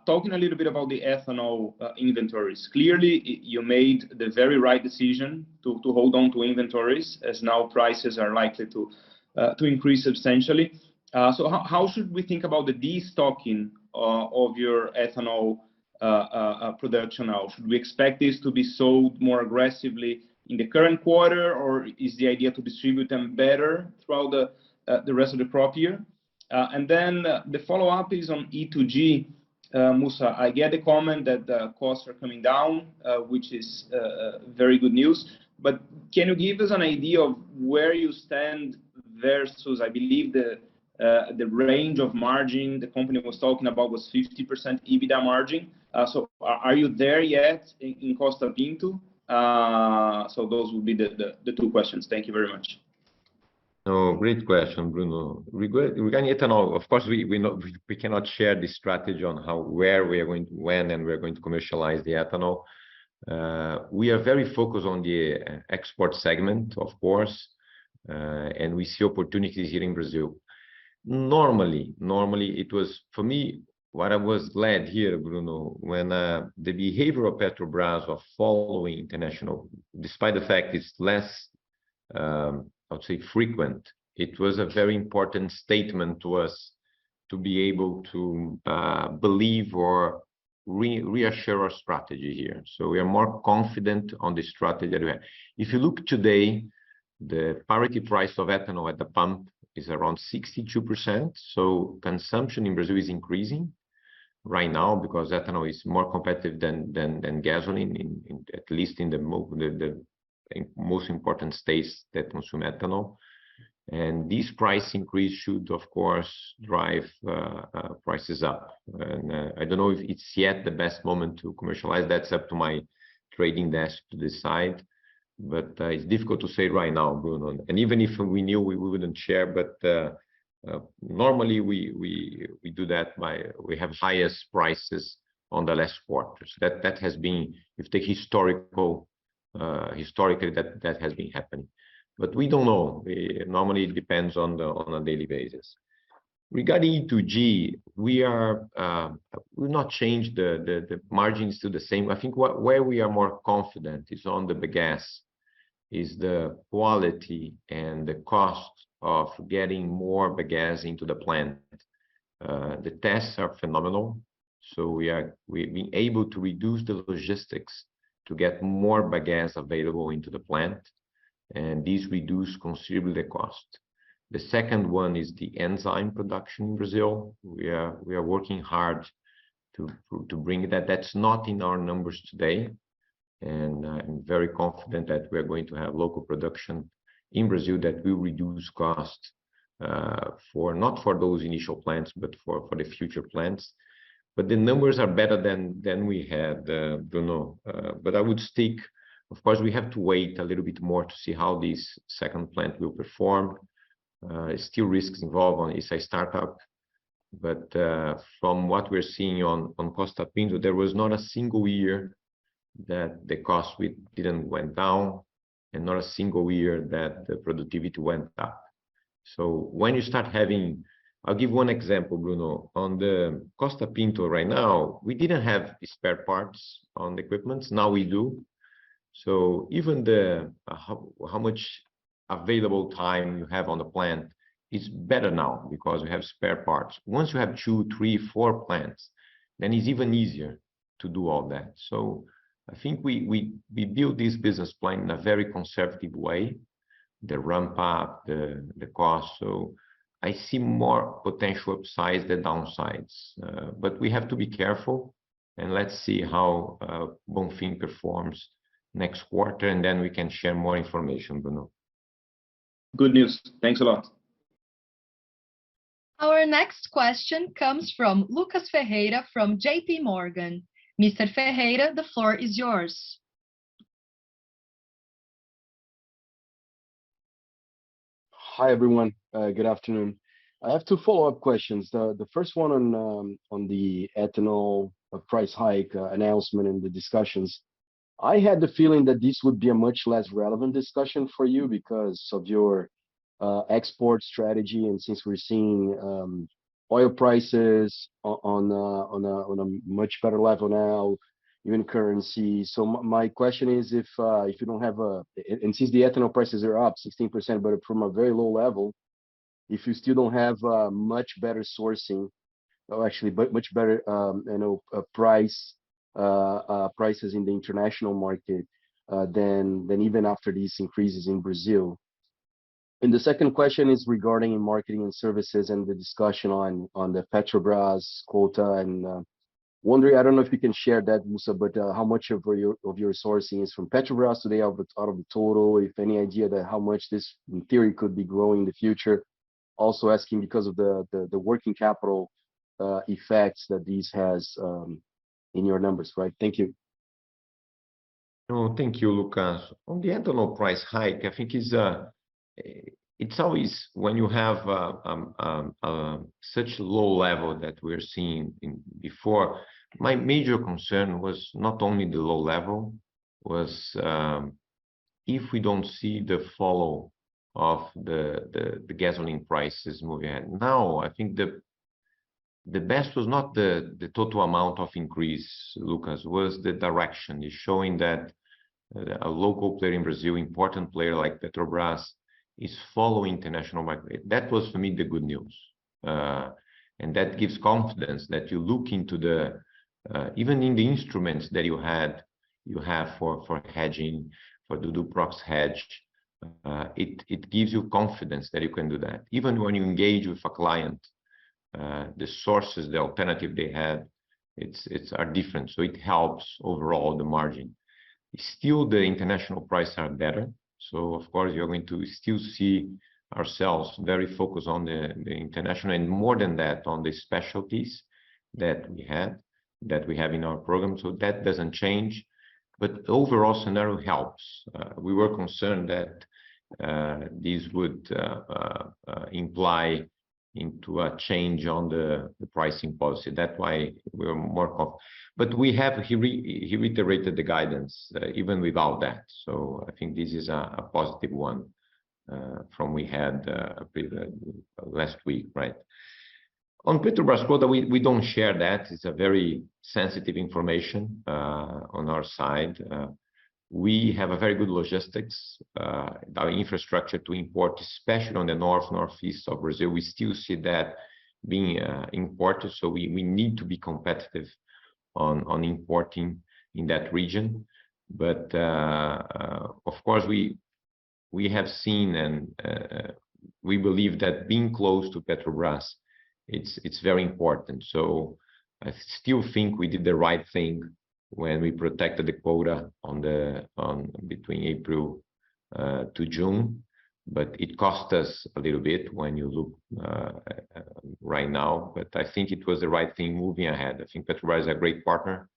Talking a little bit about the ethanol inventories. Clearly, you made the very right decision to hold on to inventories, as now prices are likely to increase substantially. So how should we think about the destocking of your ethanol production now? Should we expect this to be sold more aggressively in the current quarter, or is the idea to distribute them better throughout the rest of the crop year? And then the follow-up is on E2G. Musa, I get the comment that the costs are coming down, which is very good news. But can you give us an idea of where you stand versus, I believe, the range of margin the company was talking about was 50% EBITDA margin. So are you there yet in Costa Pinto? So those would be the two questions. Thank you very much. Oh, great question, Bruno. Regarding ethanol, of course, we cannot share the strategy on where we are going to, when, and we're going to commercialize the ethanol. We are very focused on the export segment, of course, and we see opportunities here in Brazil. Normally, it was, for me, what I was glad here, Bruno, when the behavior of Petrobras of following international, despite the fact it's less, I would say, frequent, it was a very important statement to us to be able to believe or reassure our strategy here. So we are more confident on the strategy that we have. If you look today, the parity price of ethanol at the pump is around 62%. So consumption in Brazil is increasing right now because ethanol is more competitive than gasoline, at least in the most important states that consume ethanol. And this price increase should, of course, drive prices up. And I don't know if it's yet the best moment to commercialize. That's up to my trading desk to decide. But it's difficult to say right now, Bruno. And even if we knew, we wouldn't share. But normally we do that we have highest prices on the last quarters. That has been, if you take historically, that has been happening. But we don't know. Normally it depends on a daily basis. Regarding E2G, we've not changed the margins to the same. I think where we are more confident is on the bagasse, is the quality and the cost of getting more bagasse into the plant. The tests are phenomenal. So we've been able to reduce the logistics to get more bagasse available into the plant. And these reduce considerably the cost. The second one is the enzyme production in Brazil. We are working hard to bring that. That's not in our numbers today. and I'm very confident that we are going to have local production in Brazil that will reduce cost not for those initial plants, but for the future plants. But the numbers are better than we had, Bruno. But I would stick. Of course, we have to wait a little bit more to see how this second plant will perform. Still risks involved on it's a startup, but from what we're seeing on Costa Pinto, there was not a single year that the cost didn't went down, and not a single year that the productivity went up. So when you start having, I'll give one example, Bruno. On the Costa Pinto right now, we didn't have spare parts on the equipment. Now we do. So even the how much available time you have on the plant is better now because we have spare parts. Once you have 2, 3, 4 plants, then it's even easier to do all that. So I think we build this business plan in a very conservative way, the ramp up, the cost. So I see more potential upsides than downsides, but we have to be careful, and let's see how Bonfim performs next quarter, and then we can share more information, Bruno. Good news. Thanks a lot. Our next question comes from Lucas Ferreira from JP Morgan. Mr. Ferreira, the floor is yours. Hi, everyone. Good afternoon. I have 2 follow-up questions. The first one on the ethanol price hike announcement and the discussions. I had the feeling that this would be a much less relevant discussion for you because of your export strategy, and since we're seeing oil prices on a much better level now, even currency. So my question is, if you don't have and since the ethanol prices are up 16%, but from a very low level, if you still don't have much better sourcing, or actually much better prices in the international market than even after these increases in Brazil. And the second question is regarding marketing and services and the discussion on the Petrobras quota, and wondering, I don't know if you can share that, Musa, but how much of your sourcing is from Petrobras today out of the total, if any idea that how much this in theory could be growing in the future. Also asking because of the working capital effects that these has in your numbers, right? Thank you. No, thank you, Lucas. On the ethanol price hike, I think it's always when you have such low level that we're seeing before. My major concern was not only the low level, was if we don't see the follow of the gasoline prices moving ahead. Now, I think the best was not the total amount of increase, Lucas, was the direction. It's showing that a local player in Brazil, important player like Petrobras, is following international market. That was for me the good news, and that gives confidence that you look into the even in the instruments that you have for hedging, for the Duprox hedge. It gives you confidence that you can do that. Even when you engage with a client, the sources, the alternative they had, are different. So it helps overall the margin. Still, the international prices are better. So of course, you're going to still see ourselves very focused on the international, and more than that, on the specialties that we have in our program. So that doesn't change. But the overall scenario helps. We were concerned that this would imply into a change on the pricing policy. That's why we're more confident. But he reiterated the guidance even without that. So I think this is a positive one from we had last week, right? On Petrobras quota, we don't share that. It's a very sensitive information on our side. We have a very good logistics, our infrastructure to import, especially on the northeast of Brazil. We still see that being imported, so we need to be competitive on importing in that region. But of course, we have seen and we believe that being close to Petrobras, it's very important. So I still think we did the right thing when we protected the quota on between April to June, but it cost us a little bit when you look right now. But I think it was the right thing moving ahead. I think Petrobras is a great partner.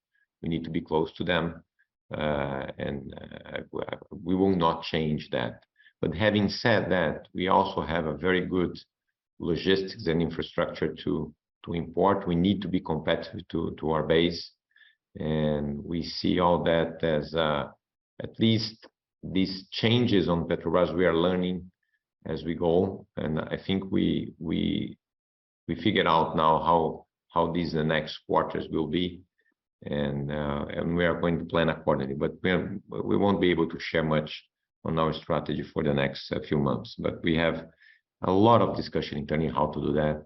We need to be close to them, and we will not change that. But having said that, we also have a very good logistics and infrastructure to import. We need to be competitive to our base, and we see all that as at least these changes on Petrobras we are learning as we go, and I think we figured out now how these the next quarters will be, and we are going to plan accordingly. But we won't be able to share much on our strategy for the next few months. But we have a lot of discussion internally how to do that,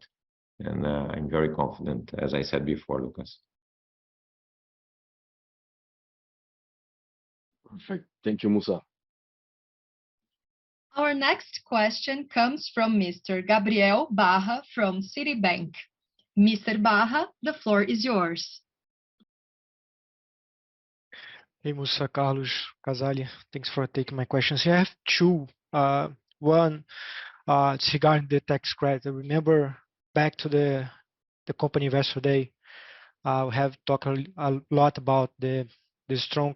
and I'm very confident, as I said before, Lucas. Perfect. Thank you, Musa. Our next question comes from Mr. Gabriel Barra from Citibank. Mr. Barra, the floor is yours. Hey, Musa, Carlos, Casali, thanks for taking my questions. Here I have two. One, it's regarding the tax credit. I remember back to the company investor day, we have talked a lot about the strong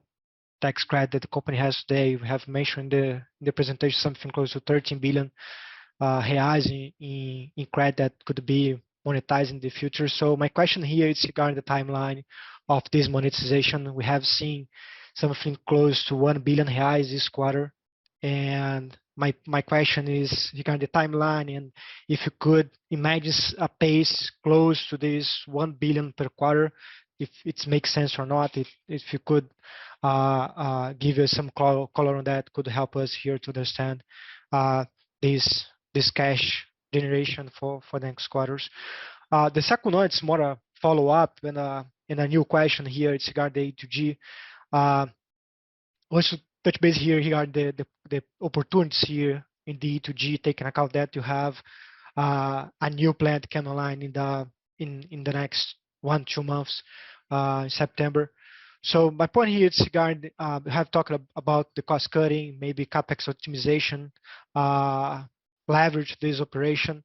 tax credit that the company has today. We have mentioned in the presentation something close to 13 billion reais in credit that could be monetized in the future. So my question here is regarding the timeline of this monetization. We have seen something close to 1 billion reais this quarter, and my question is regarding the timeline, and if you could imagine a pace close to this 1 billion per quarter, if it makes sense or not. If you could give us some color on that, could help us here to understand this cash generation for the next quarters. The second one, it's more a follow-up and a new question here. It's regarding the E2G. Also touch base here regarding the opportunities here in the E2G, taking account that you have a new plant come online in the next 1-2 months in September. So my point here is regarding we have talked about the cost cutting, maybe capex optimization, leverage this operation.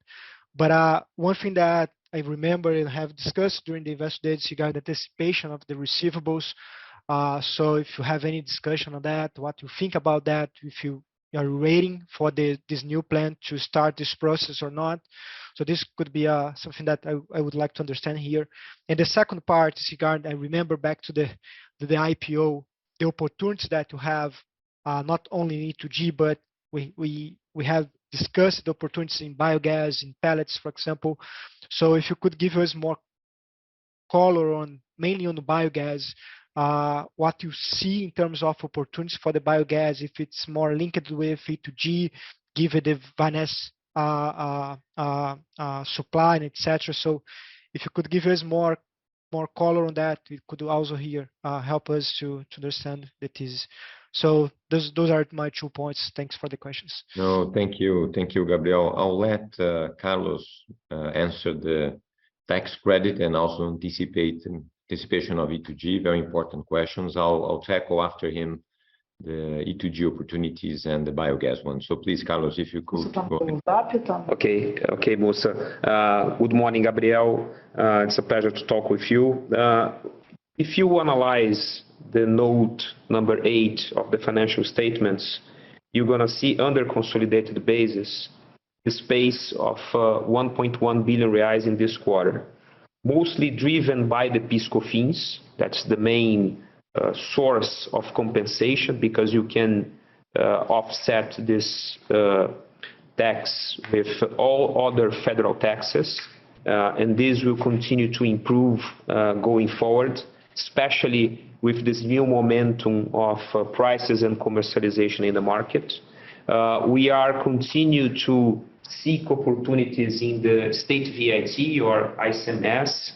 But one thing that I remember and have discussed during the investor day is regarding anticipation of the receivables. So if you have any discussion on that, what you think about that, if you are waiting for this new plant to start this process or not. So this could be something that I would like to understand here. And the second part is regarding, I remember back to the IPO, the opportunities that you have, not only in E2G, but we have discussed the opportunities in biogas, in pellets, for example. So if you could give us more color on, mainly on the biogas, what you see in terms of opportunities for the biogas, if it's more linked with E2G, given the Vaness supply and etc. So if you could give us more color on that, it could also here help us to understand the thesis. So those are my 2 points. Thanks for the questions. No, thank you, Gabriel. I'll let Carlos answer the tax credit and also anticipation of E2G, very important questions. I'll tackle after him the E2G opportunities and the biogas one. So please, Carlos, if you could go ahead. Okay, Musa. Good morning, Gabriel. It's a pleasure to talk with you. If you analyze the note number 8 of the financial statements, you're going to see under consolidated basis the space of 1.1 billion reais in this quarter, mostly driven by the PIS/COFINS. That's the main source of compensation, because you can offset this tax with all other federal taxes, and this will continue to improve going forward, especially with this new momentum of prices and commercialization in the market. We are continue to seek opportunities in the state VIT or ICMS,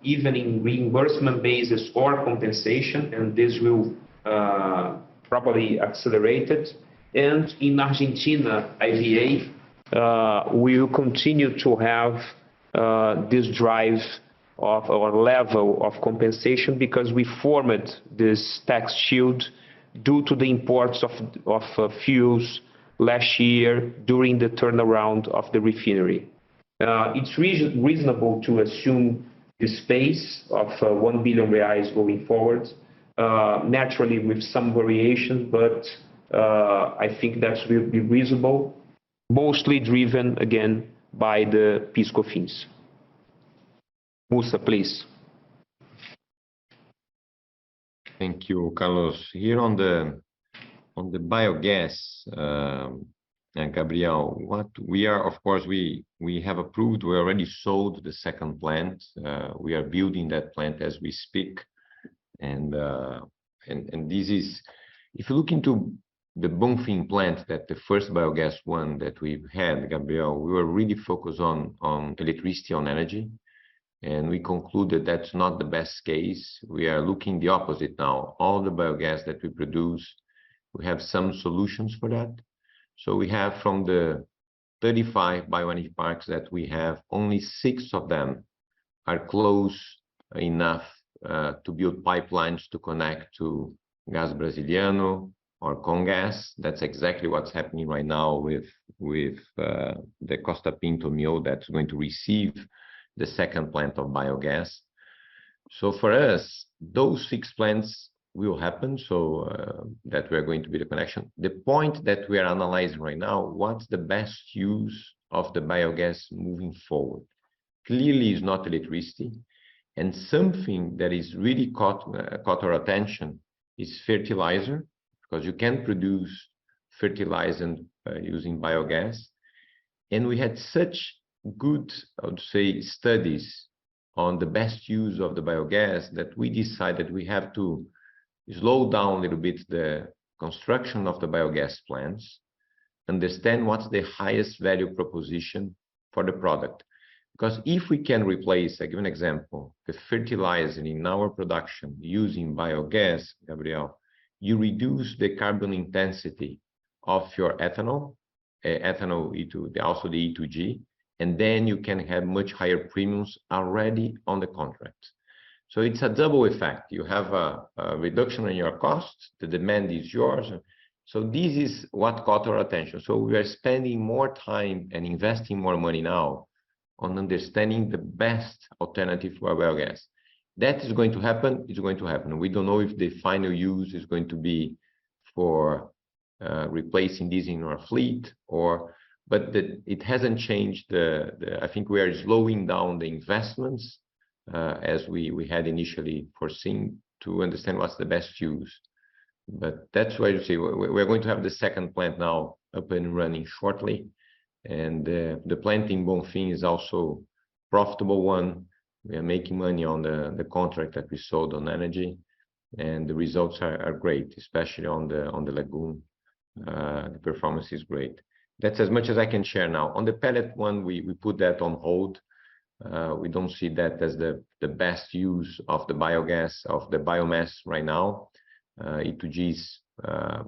even in reimbursement basis or compensation, and this will probably accelerate it. And in Argentina, IVA, we will continue to have this drive of or level of compensation because we formed this tax shield due to the imports of fuels last year during the turnaround of the refinery. It's reasonable to assume the space of 1 billion reais going forward, naturally with some variation, but I think that will be reasonable, mostly driven again by the PIS/COFINS. Musa, please. Thank you, Carlos. Here on the biogas, Gabriel, what we are, of course, we have approved, we already sold the second plant. We are building that plant as we speak. And this is, if you look into the Bonfim plant, that the first biogas one that we've had, Gabriel, we were really focused on electricity, on energy. And we concluded that's not the best case. We are looking the opposite now. All the biogas that we produce, we have some solutions for that. So we have from the 35 bioenergy parks that we have, only 6 of them are close enough to build pipelines to connect to Gas Brasiliano or Comgás. That's exactly what's happening right now with the Costa Pinto mill that's going to receive the second plant of biogas. So for us, those 6 plants will happen, so that we are going to be the connection. The point that we are analyzing right now, what's the best use of the biogas moving forward? Clearly is not electricity, and something that is really caught our attention is fertilizer, because you can produce fertilizer using biogas. And we had such good, I would say, studies on the best use of the biogas that we decided we have to slow down a little bit the construction of the biogas plants, understand what's the highest value proposition for the product. Because if we can replace, I give an example, the fertilizer in our production using biogas, Gabriel, you reduce the carbon intensity of your ethanol, also the E2G, and then you can have much higher premiums already on the contract. So it's a double effect. You have a reduction in your costs, the demand is yours. So this is what caught our attention. So we are spending more time and investing more money now on understanding the best alternative for biogas. That is going to happen, it's going to happen. We don't know if the final use is going to be for replacing this in our fleet, but it hasn't changed I think we are slowing down the investments as we had initially foreseen to understand what's the best use. But that's why you see we're going to have the second plant now up and running shortly. And the plant in Bonfim is also profitable one. We are making money on the contract that we sold on energy, and the results are great, especially on the lagoon. The performance is great. That's as much as I can share now. On the pellet one, we put that on hold. We don't see that as the best use of the biogas, of the biomass right now. E2G is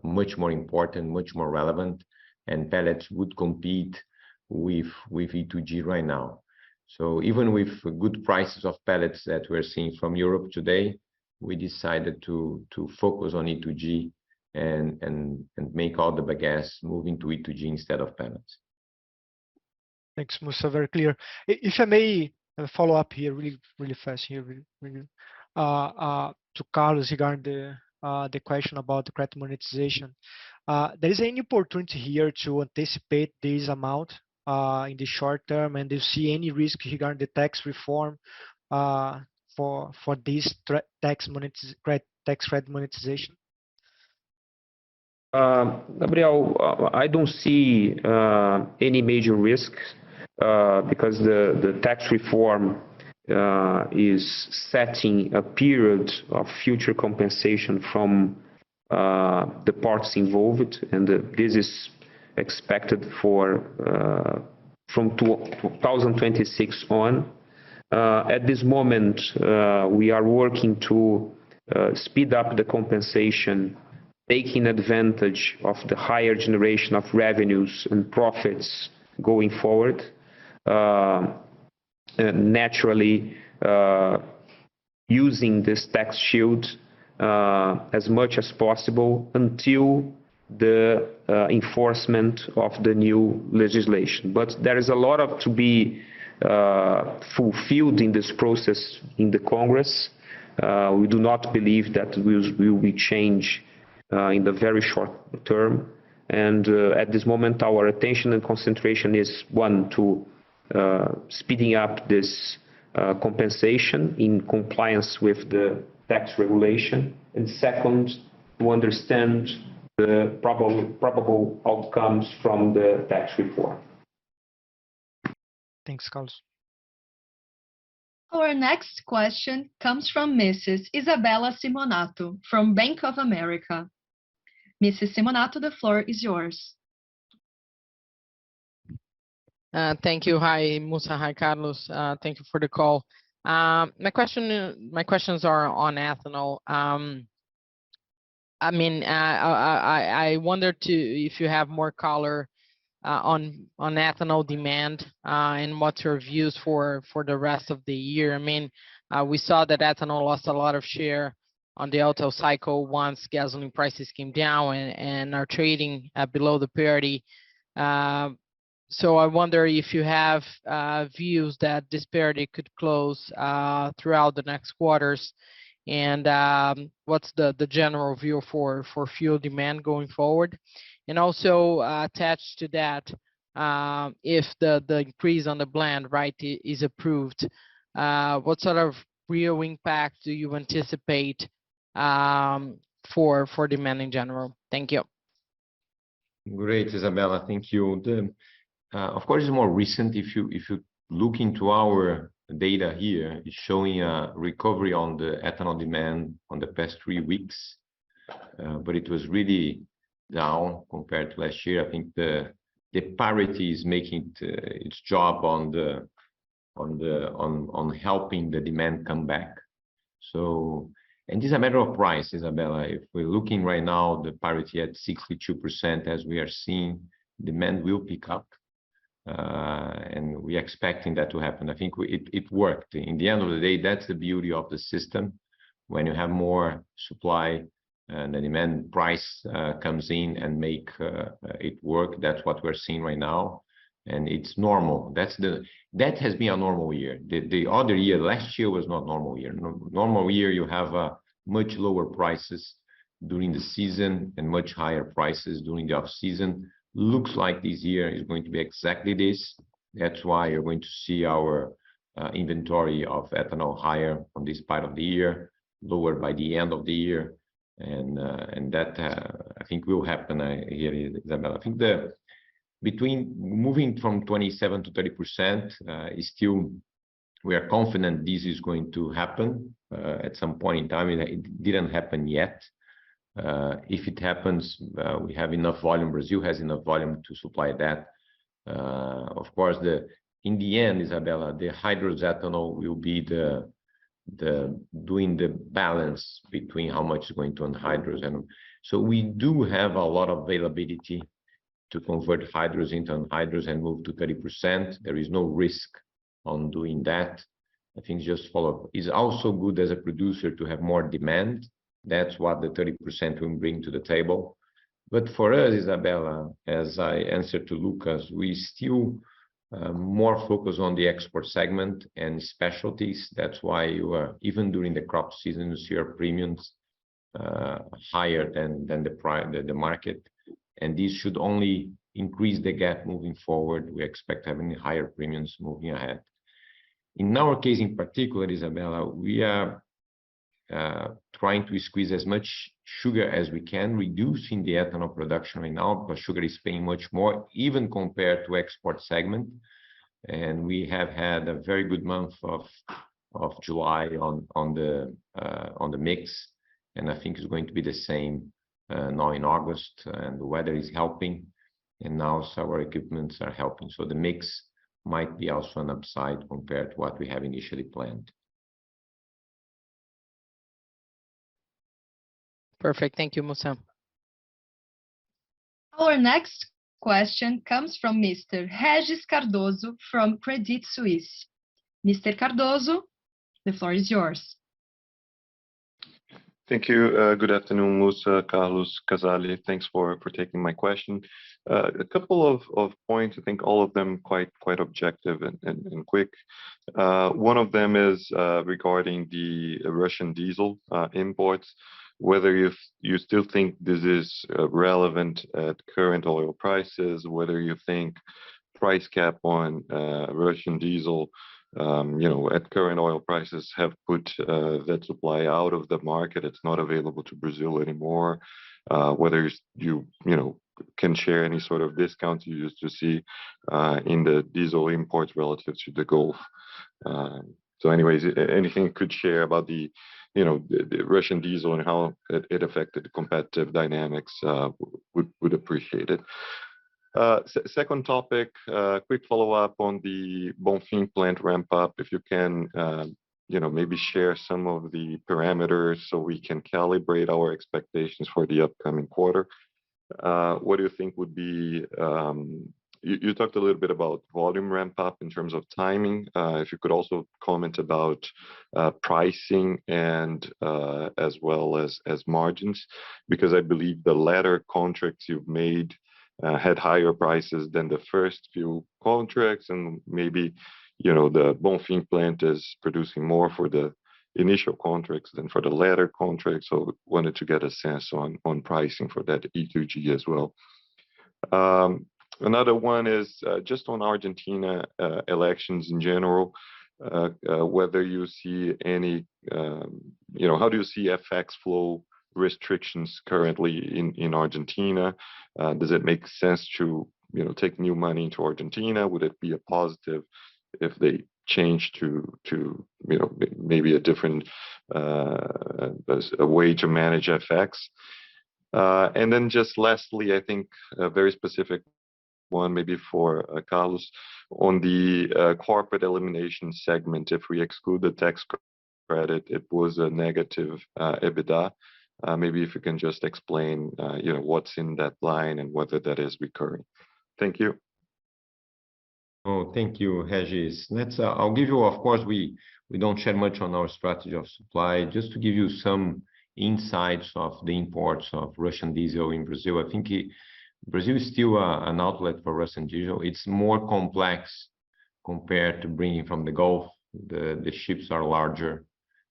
much more important, much more relevant, and pellets would compete with E2G right now. So even with good prices of pellets that we're seeing from Europe today, we decided to focus on E2G and make all the bagasse moving to E2G instead of pellets. Thanks, Musa. Very clear. If I may follow up here really fast here, to Carlos regarding the question about the credit monetization. There is any opportunity here to anticipate this amount in the short term, and do you see any risk regarding the tax reform for this tax credit monetization? Gabriel, I don't see any major risk because the tax reform is setting a period of future compensation from the parts involved, and this is expected for from 2026 on. At this moment, we are working to speed up the compensation, taking advantage of the higher generation of revenues and profits going forward. Naturally, using this tax shield as much as possible until the enforcement of the new legislation. But there is a lot of to be fulfilled in this process in the Congress. We do not believe that will be changed in the very short term. And at this moment, our attention and concentration is, one, to speeding up this compensation in compliance with the tax regulation, and second, to understand the probable outcomes from the tax reform. Thanks, Carlos. Our next question comes from Mrs. Isabella Simonato from Bank of America. Mrs. Simonato, the floor is yours. Thank you. Hi, Musa. Hi, Carlos. Thank you for the call. My questions are on ethanol. I wonder if you have more color on ethanol demand and what's your views for the rest of the year. We saw that ethanol lost a lot of share on the auto cycle once gasoline prices came down and are trading below the parity. So I wonder if you have views that this parity could close throughout the next quarters, and what's the general view for fuel demand going forward. And also attached to that, if the increase on the blend is approved, what sort of real impact do you anticipate for demand in general? Thank you. Great, Isabella. Thank you. Of course, it's more recent. If you look into our data here, it's showing a recovery on the ethanol demand on the past 3 weeks, but it was really down compared to last year. I think the parity is making its job on helping the demand come back. So, and it's a matter of price, Isabella. If we're looking right now, the parity at 62%, as we are seeing, demand will pick up. And we're expecting that to happen. I think it worked. In the end of the day, that's the beauty of the system. When you have more supply and the demand price comes in and make it work, that's what we're seeing right now. And it's normal. That has been a normal year. The other year, last year was not normal year. Normal year, you have much lower prices during the season and much higher prices during the off season. Looks like this year is going to be exactly this. That's why you're going to see our inventory of ethanol higher on this part of the year, lower by the end of the year, and that I think will happen here, Isabella. I think between moving from 27 to 30% is still, we are confident this is going to happen at some point in time. It didn't happen yet. If it happens, we have enough volume. Brazil has enough volume to supply that. Of course, in the end, Isabella, the hydrous ethanol will be doing the balance between how much is going to anhydrous. And so we do have a lot of availability to convert hydrous into anhydrous and move to 30%. There is no risk on doing that. I think just follow. It's also good as a producer to have more demand. That's what the 30% will bring to the table. But for us, Isabella, as I answered to Lucas, we still more focus on the export segment and specialties. That's why you are, even during the crop season, you see our premiums higher than the market. And this should only increase the gap moving forward. We expect having higher premiums moving ahead. In our case in particular, Isabella, we are trying to squeeze as much sugar as we can, reducing the ethanol production right now because sugar is paying much more, even compared to export segment. And we have had a very good month of July on the mix, and I think it's going to be the same now in August. And the weather is helping, and now our equipments are helping. So the mix might be also an upside compared to what we have initially planned. Perfect. Thank you, Musa. Our next question comes from Mr. Regis Cardoso from Credit Suisse. Mr. Cardoso, The floor is yours. Thank you. Good afternoon, Musa, Carlos, Casali. Thanks for taking my question. A couple of points, I think all of them quite objective and quick. One of them is regarding the Russian diesel imports, whether you still think this is relevant at current oil prices, whether you think price cap on Russian diesel at current oil prices have put that supply out of the market. It's not available to Brazil anymore. Whether you can share any sort of discounts you used to see in the diesel imports relative to the Gulf. So anyways, anything you could share about the Russian diesel and how it affected the competitive dynamics would appreciate it. Second topic, quick follow-up on the Bonfim plant ramp-up. If you can, maybe share some of the parameters so we can calibrate our expectations for the upcoming quarter. What do you think would be? You talked a little bit about volume ramp-up in terms of timing. If you could also comment about pricing and as well as margins, because I believe the latter contracts you've made had higher prices than the first few contracts, and maybe the Bonfim plant is producing more for the initial contracts than for the latter contracts. So wanted to get a sense on pricing for that E2G as well. Another one is just on Argentina elections in general, whether you see any, how do you see FX flow restrictions currently in Argentina? Does it make sense to take new money into Argentina? Would it be a positive if they change to maybe a different a way to manage FX? And then just lastly, I think a very specific one maybe for Carlos on the corporate elimination segment. If we exclude the tax credit, it was a negative EBITDA. Maybe if you can just explain, what's in that line and whether that is recurring. Thank you. Oh, thank you, Regis. I'll give you, of course, we don't share much on our strategy of supply. Just to give you some insights of the imports of Russian diesel in Brazil. I think Brazil is still an outlet for Russian diesel. It's more complex compared to bringing from the Gulf. The ships are larger.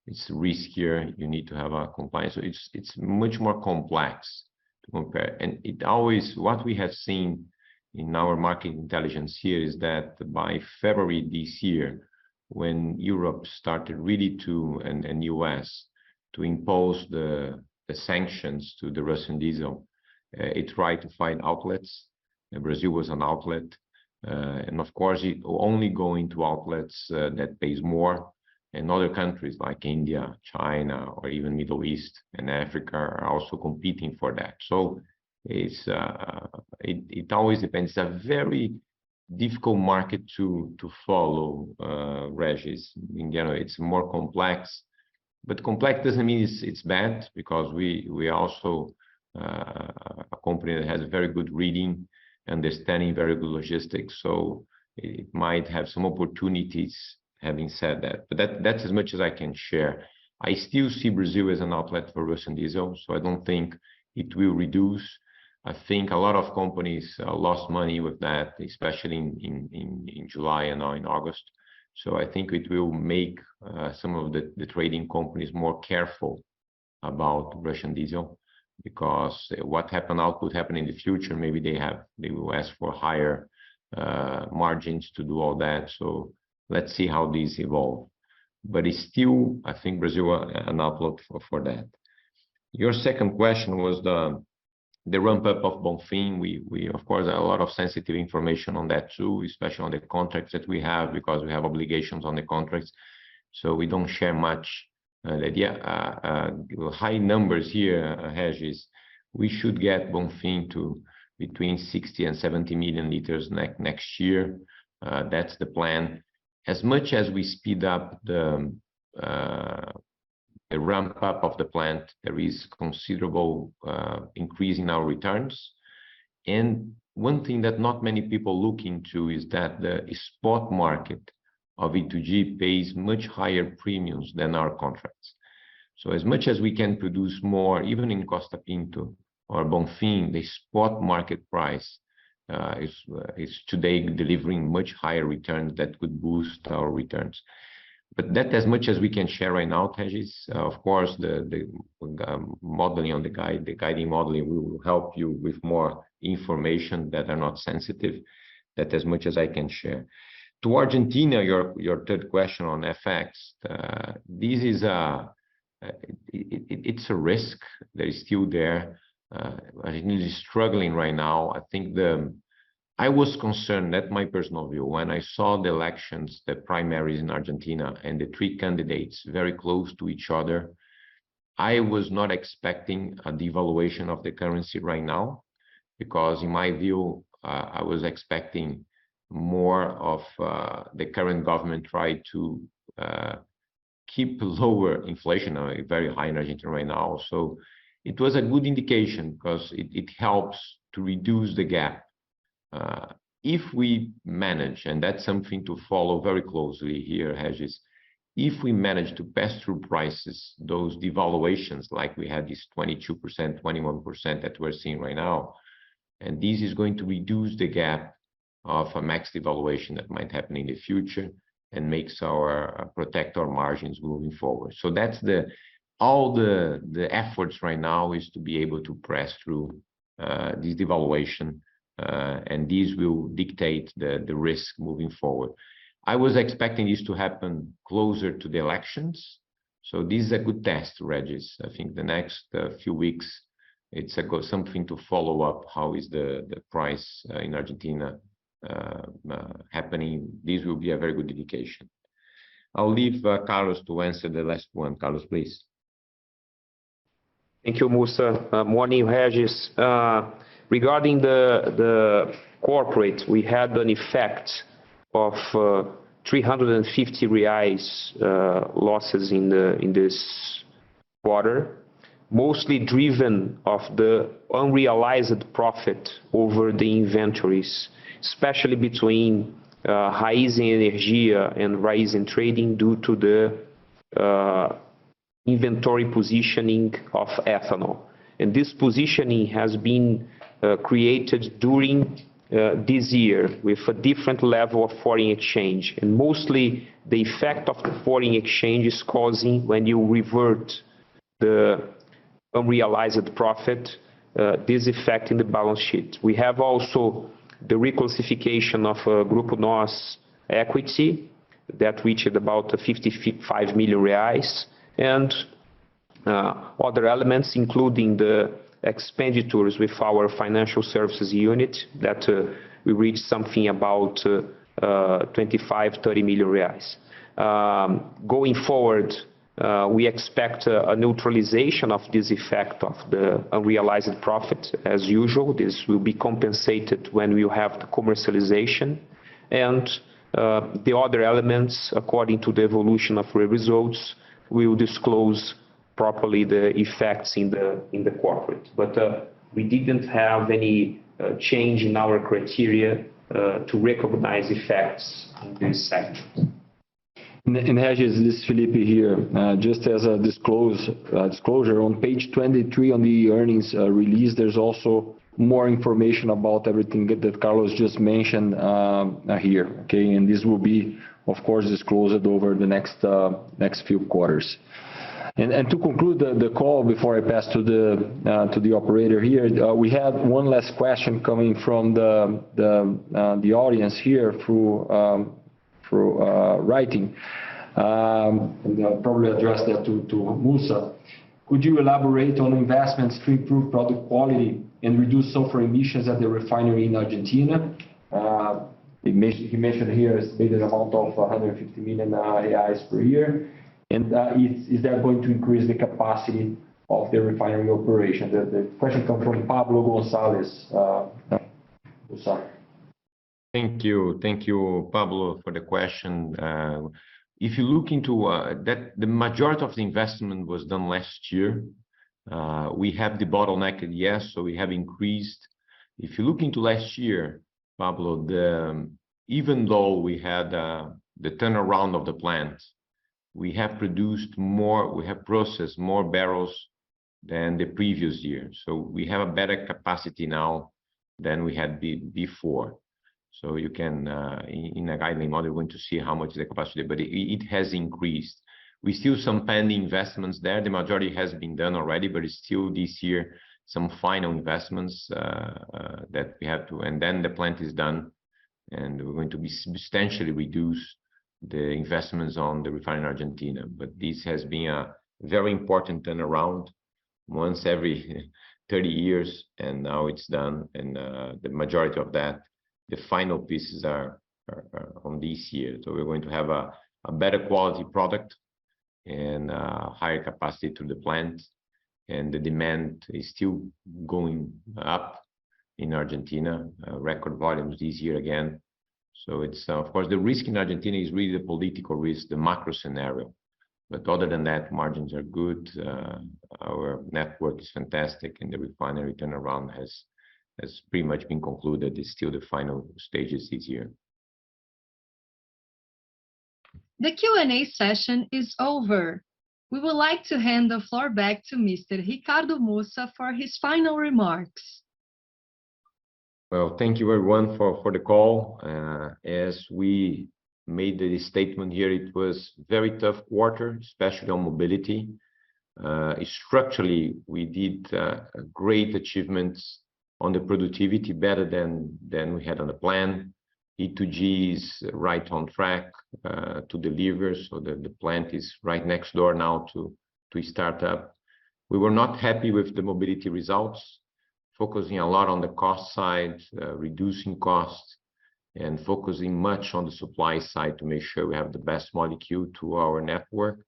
It's riskier. You need to have a compliance. So it's much more complex to compare. And what we have seen in our market intelligence here is that by February this year, when Europe started really and US to impose the sanctions to the Russian diesel, it tried to find outlets. Brazil was an outlet. And of course, it only go into outlets that pays more. And other countries like India, China, or even Middle East and Africa are also competing for that. So it always depends. It's a very difficult market to follow, Regis. In general, it's more complex. But complex doesn't mean it's bad, because we also a company that has a very good reading, understanding very good logistics. So it might have some opportunities. Having said that, but that's as much as I can share. I still see Brazil as an outlet for Russian diesel, so I don't think it will reduce. I think a lot of companies lost money with that, especially in July and now in August. So I think it will make some of the trading companies more careful about Russian diesel, because what happened now could happen in the future. Maybe they will ask for higher margins to do all that. So let's see how these evolve. But it's still, I think, Brazil an outlook for that. Your second question was the ramp up of Bonfim. We of course have a lot of sensitive information on that too, especially on the contracts that we have, because we have obligations on the contracts. So we don't share much. High numbers here, Regis. We should get Bonfim to between 60 and 70 million liters next year. That's the plan. As much as we speed up the ramp up of the plant, there is considerable increase in our returns. And one thing that not many people look into is that the spot market of E2G pays much higher premiums than our contracts. So as much as we can produce more, even in Costa Pinto or Bonfim, the spot market price is today delivering much higher returns that could boost our returns. But that's as much as we can share right now, Regis. Of course, the modeling on the guiding modeling will help you with more information that are not sensitive. That's as much as I can share. To Argentina, your third question on FX, this is it's a risk that is still there. Argentina is struggling right now. I think I was concerned, that's my personal view, when I saw the elections, the primaries in Argentina, and the three candidates very close to each other. I was not expecting a devaluation of the currency right now, because in my view, I was expecting more of the current government try to keep lower inflation, very high in Argentina right now. So it was a good indication because it helps to reduce the gap. If we manage, and that's something to follow very closely here, Regis, if we manage to pass through prices, those devaluations, like we had this 22%, 21% that we're seeing right now, and this is going to reduce the gap of a max devaluation that might happen in the future and makes our protect our margins moving forward. So that's all the efforts right now is to be able to press through this devaluation, and these will dictate the risk moving forward. I was expecting this to happen closer to the elections, so this is a good test, Regis. I think the next few weeks, it's something to follow up. How is the price in Argentina happening? This will be a very good indication. I'll leave Carlos to answer the last one. Carlos, please. Thank you, Mussa. Morning, Regis. Regarding the corporate, we had an effect of 350 reais losses in this quarter, mostly driven of the unrealized profit over the inventories, especially between Raízen Energia and Raízen Trading due to the inventory positioning of ethanol. And this positioning has been created during this year with a different level of foreign exchange. And mostly the effect of the foreign exchange is causing, when you revert the unrealized profit, this effect in the balance sheet. We have also the reclassification of Grupo Nós equity that reached about 55 million reais, and other elements, including the expenditures with our financial services unit that we reached something about 25-30 million reais. Going forward, we expect a neutralization of this effect of the unrealized profit as usual. This will be compensated when we have the commercialization, and the other elements, according to the evolution of the results, we will disclose properly the effects in the corporate. But we didn't have any change in our criteria to recognize effects in this segment. And Regis, this is Felipe here. Just as a disclosure, on page 23 on the earnings release, there's also more information about everything that Carlos just mentioned here. Okay, and this will be, of course, disclosed over the next few quarters. And to conclude the call before I pass to the operator here, we have one last question coming from the audience here through writing. And I'll probably address that to Mussa. Could you elaborate on investments to improve product quality and reduce sulfur emissions at the refinery in Argentina? He mentioned here estimated amount of 150 million reais per year. And is that going to increase the capacity of the refinery operation? The question comes from Pablo Gonzalez. Thank you, Pablo, for the question. If you look into that, the majority of the investment was done last year. We have the bottleneck, yes, so we have increased. If you look into last year, Pablo, even though we had the turnaround of the plant, we have processed more barrels than the previous year. So we have a better capacity now than we had before. So you can, in a guideline model, you're going to see how much is the capacity, but it has increased. We still some pending investments there. The majority has been done already, but it's still this year some final investments that we have to, and then the plant is done, and we're going to be substantially reduce the investments on the refinery in Argentina. But this has been a very important turnaround once every 30 years, and now it's done, and the majority of that, the final pieces are on this year. So we're going to have a better quality product and higher capacity to the plant, and the demand is still going up in Argentina, record volumes this year again. So it's, of course, the risk in Argentina is really the political risk, the macro scenario. But other than that, margins are good. Our network is fantastic, and the refinery turnaround has pretty much been concluded. It's still the final stages this year. The Q&A session is over. We would like to hand the floor back to Mr. Ricardo Mussa for his final remarks. Well, thank you everyone for the call. As we made the statement here, it was very tough quarter, especially on mobility. Structurally, we did great achievements on the productivity, better than we had on the plan. E2G is right on track to deliver, so the plant is right next door now to start up. We were not happy with the mobility results, focusing a lot on the cost side, reducing costs, and focusing much on the supply side to make sure we have the best molecule to our network.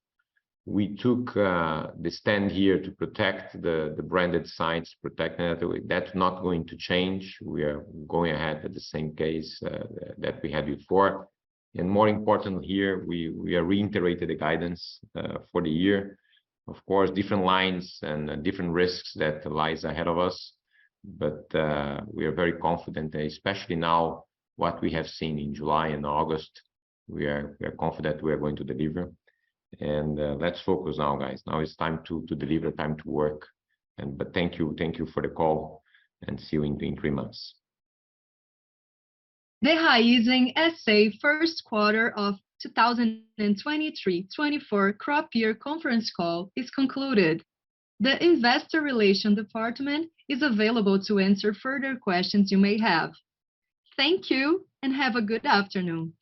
We took the stand here to protect the branded sites, protect the network. That's not going to change. We are going ahead at the same pace that we had before. And more important here, we are reiterated the guidance for the year. Of course, different lines and different risks that lies ahead of us, but we are very confident, especially now what we have seen in July and August. We are confident we are going to deliver. And let's focus now, guys. Now it's time to deliver, time to work. But thank you for the call, and see you in 3 months. The Raízen SA first quarter of 2023-24 crop year conference call is concluded. The Investor Relations Department is available to answer further questions you may have. Thank you and have a good afternoon.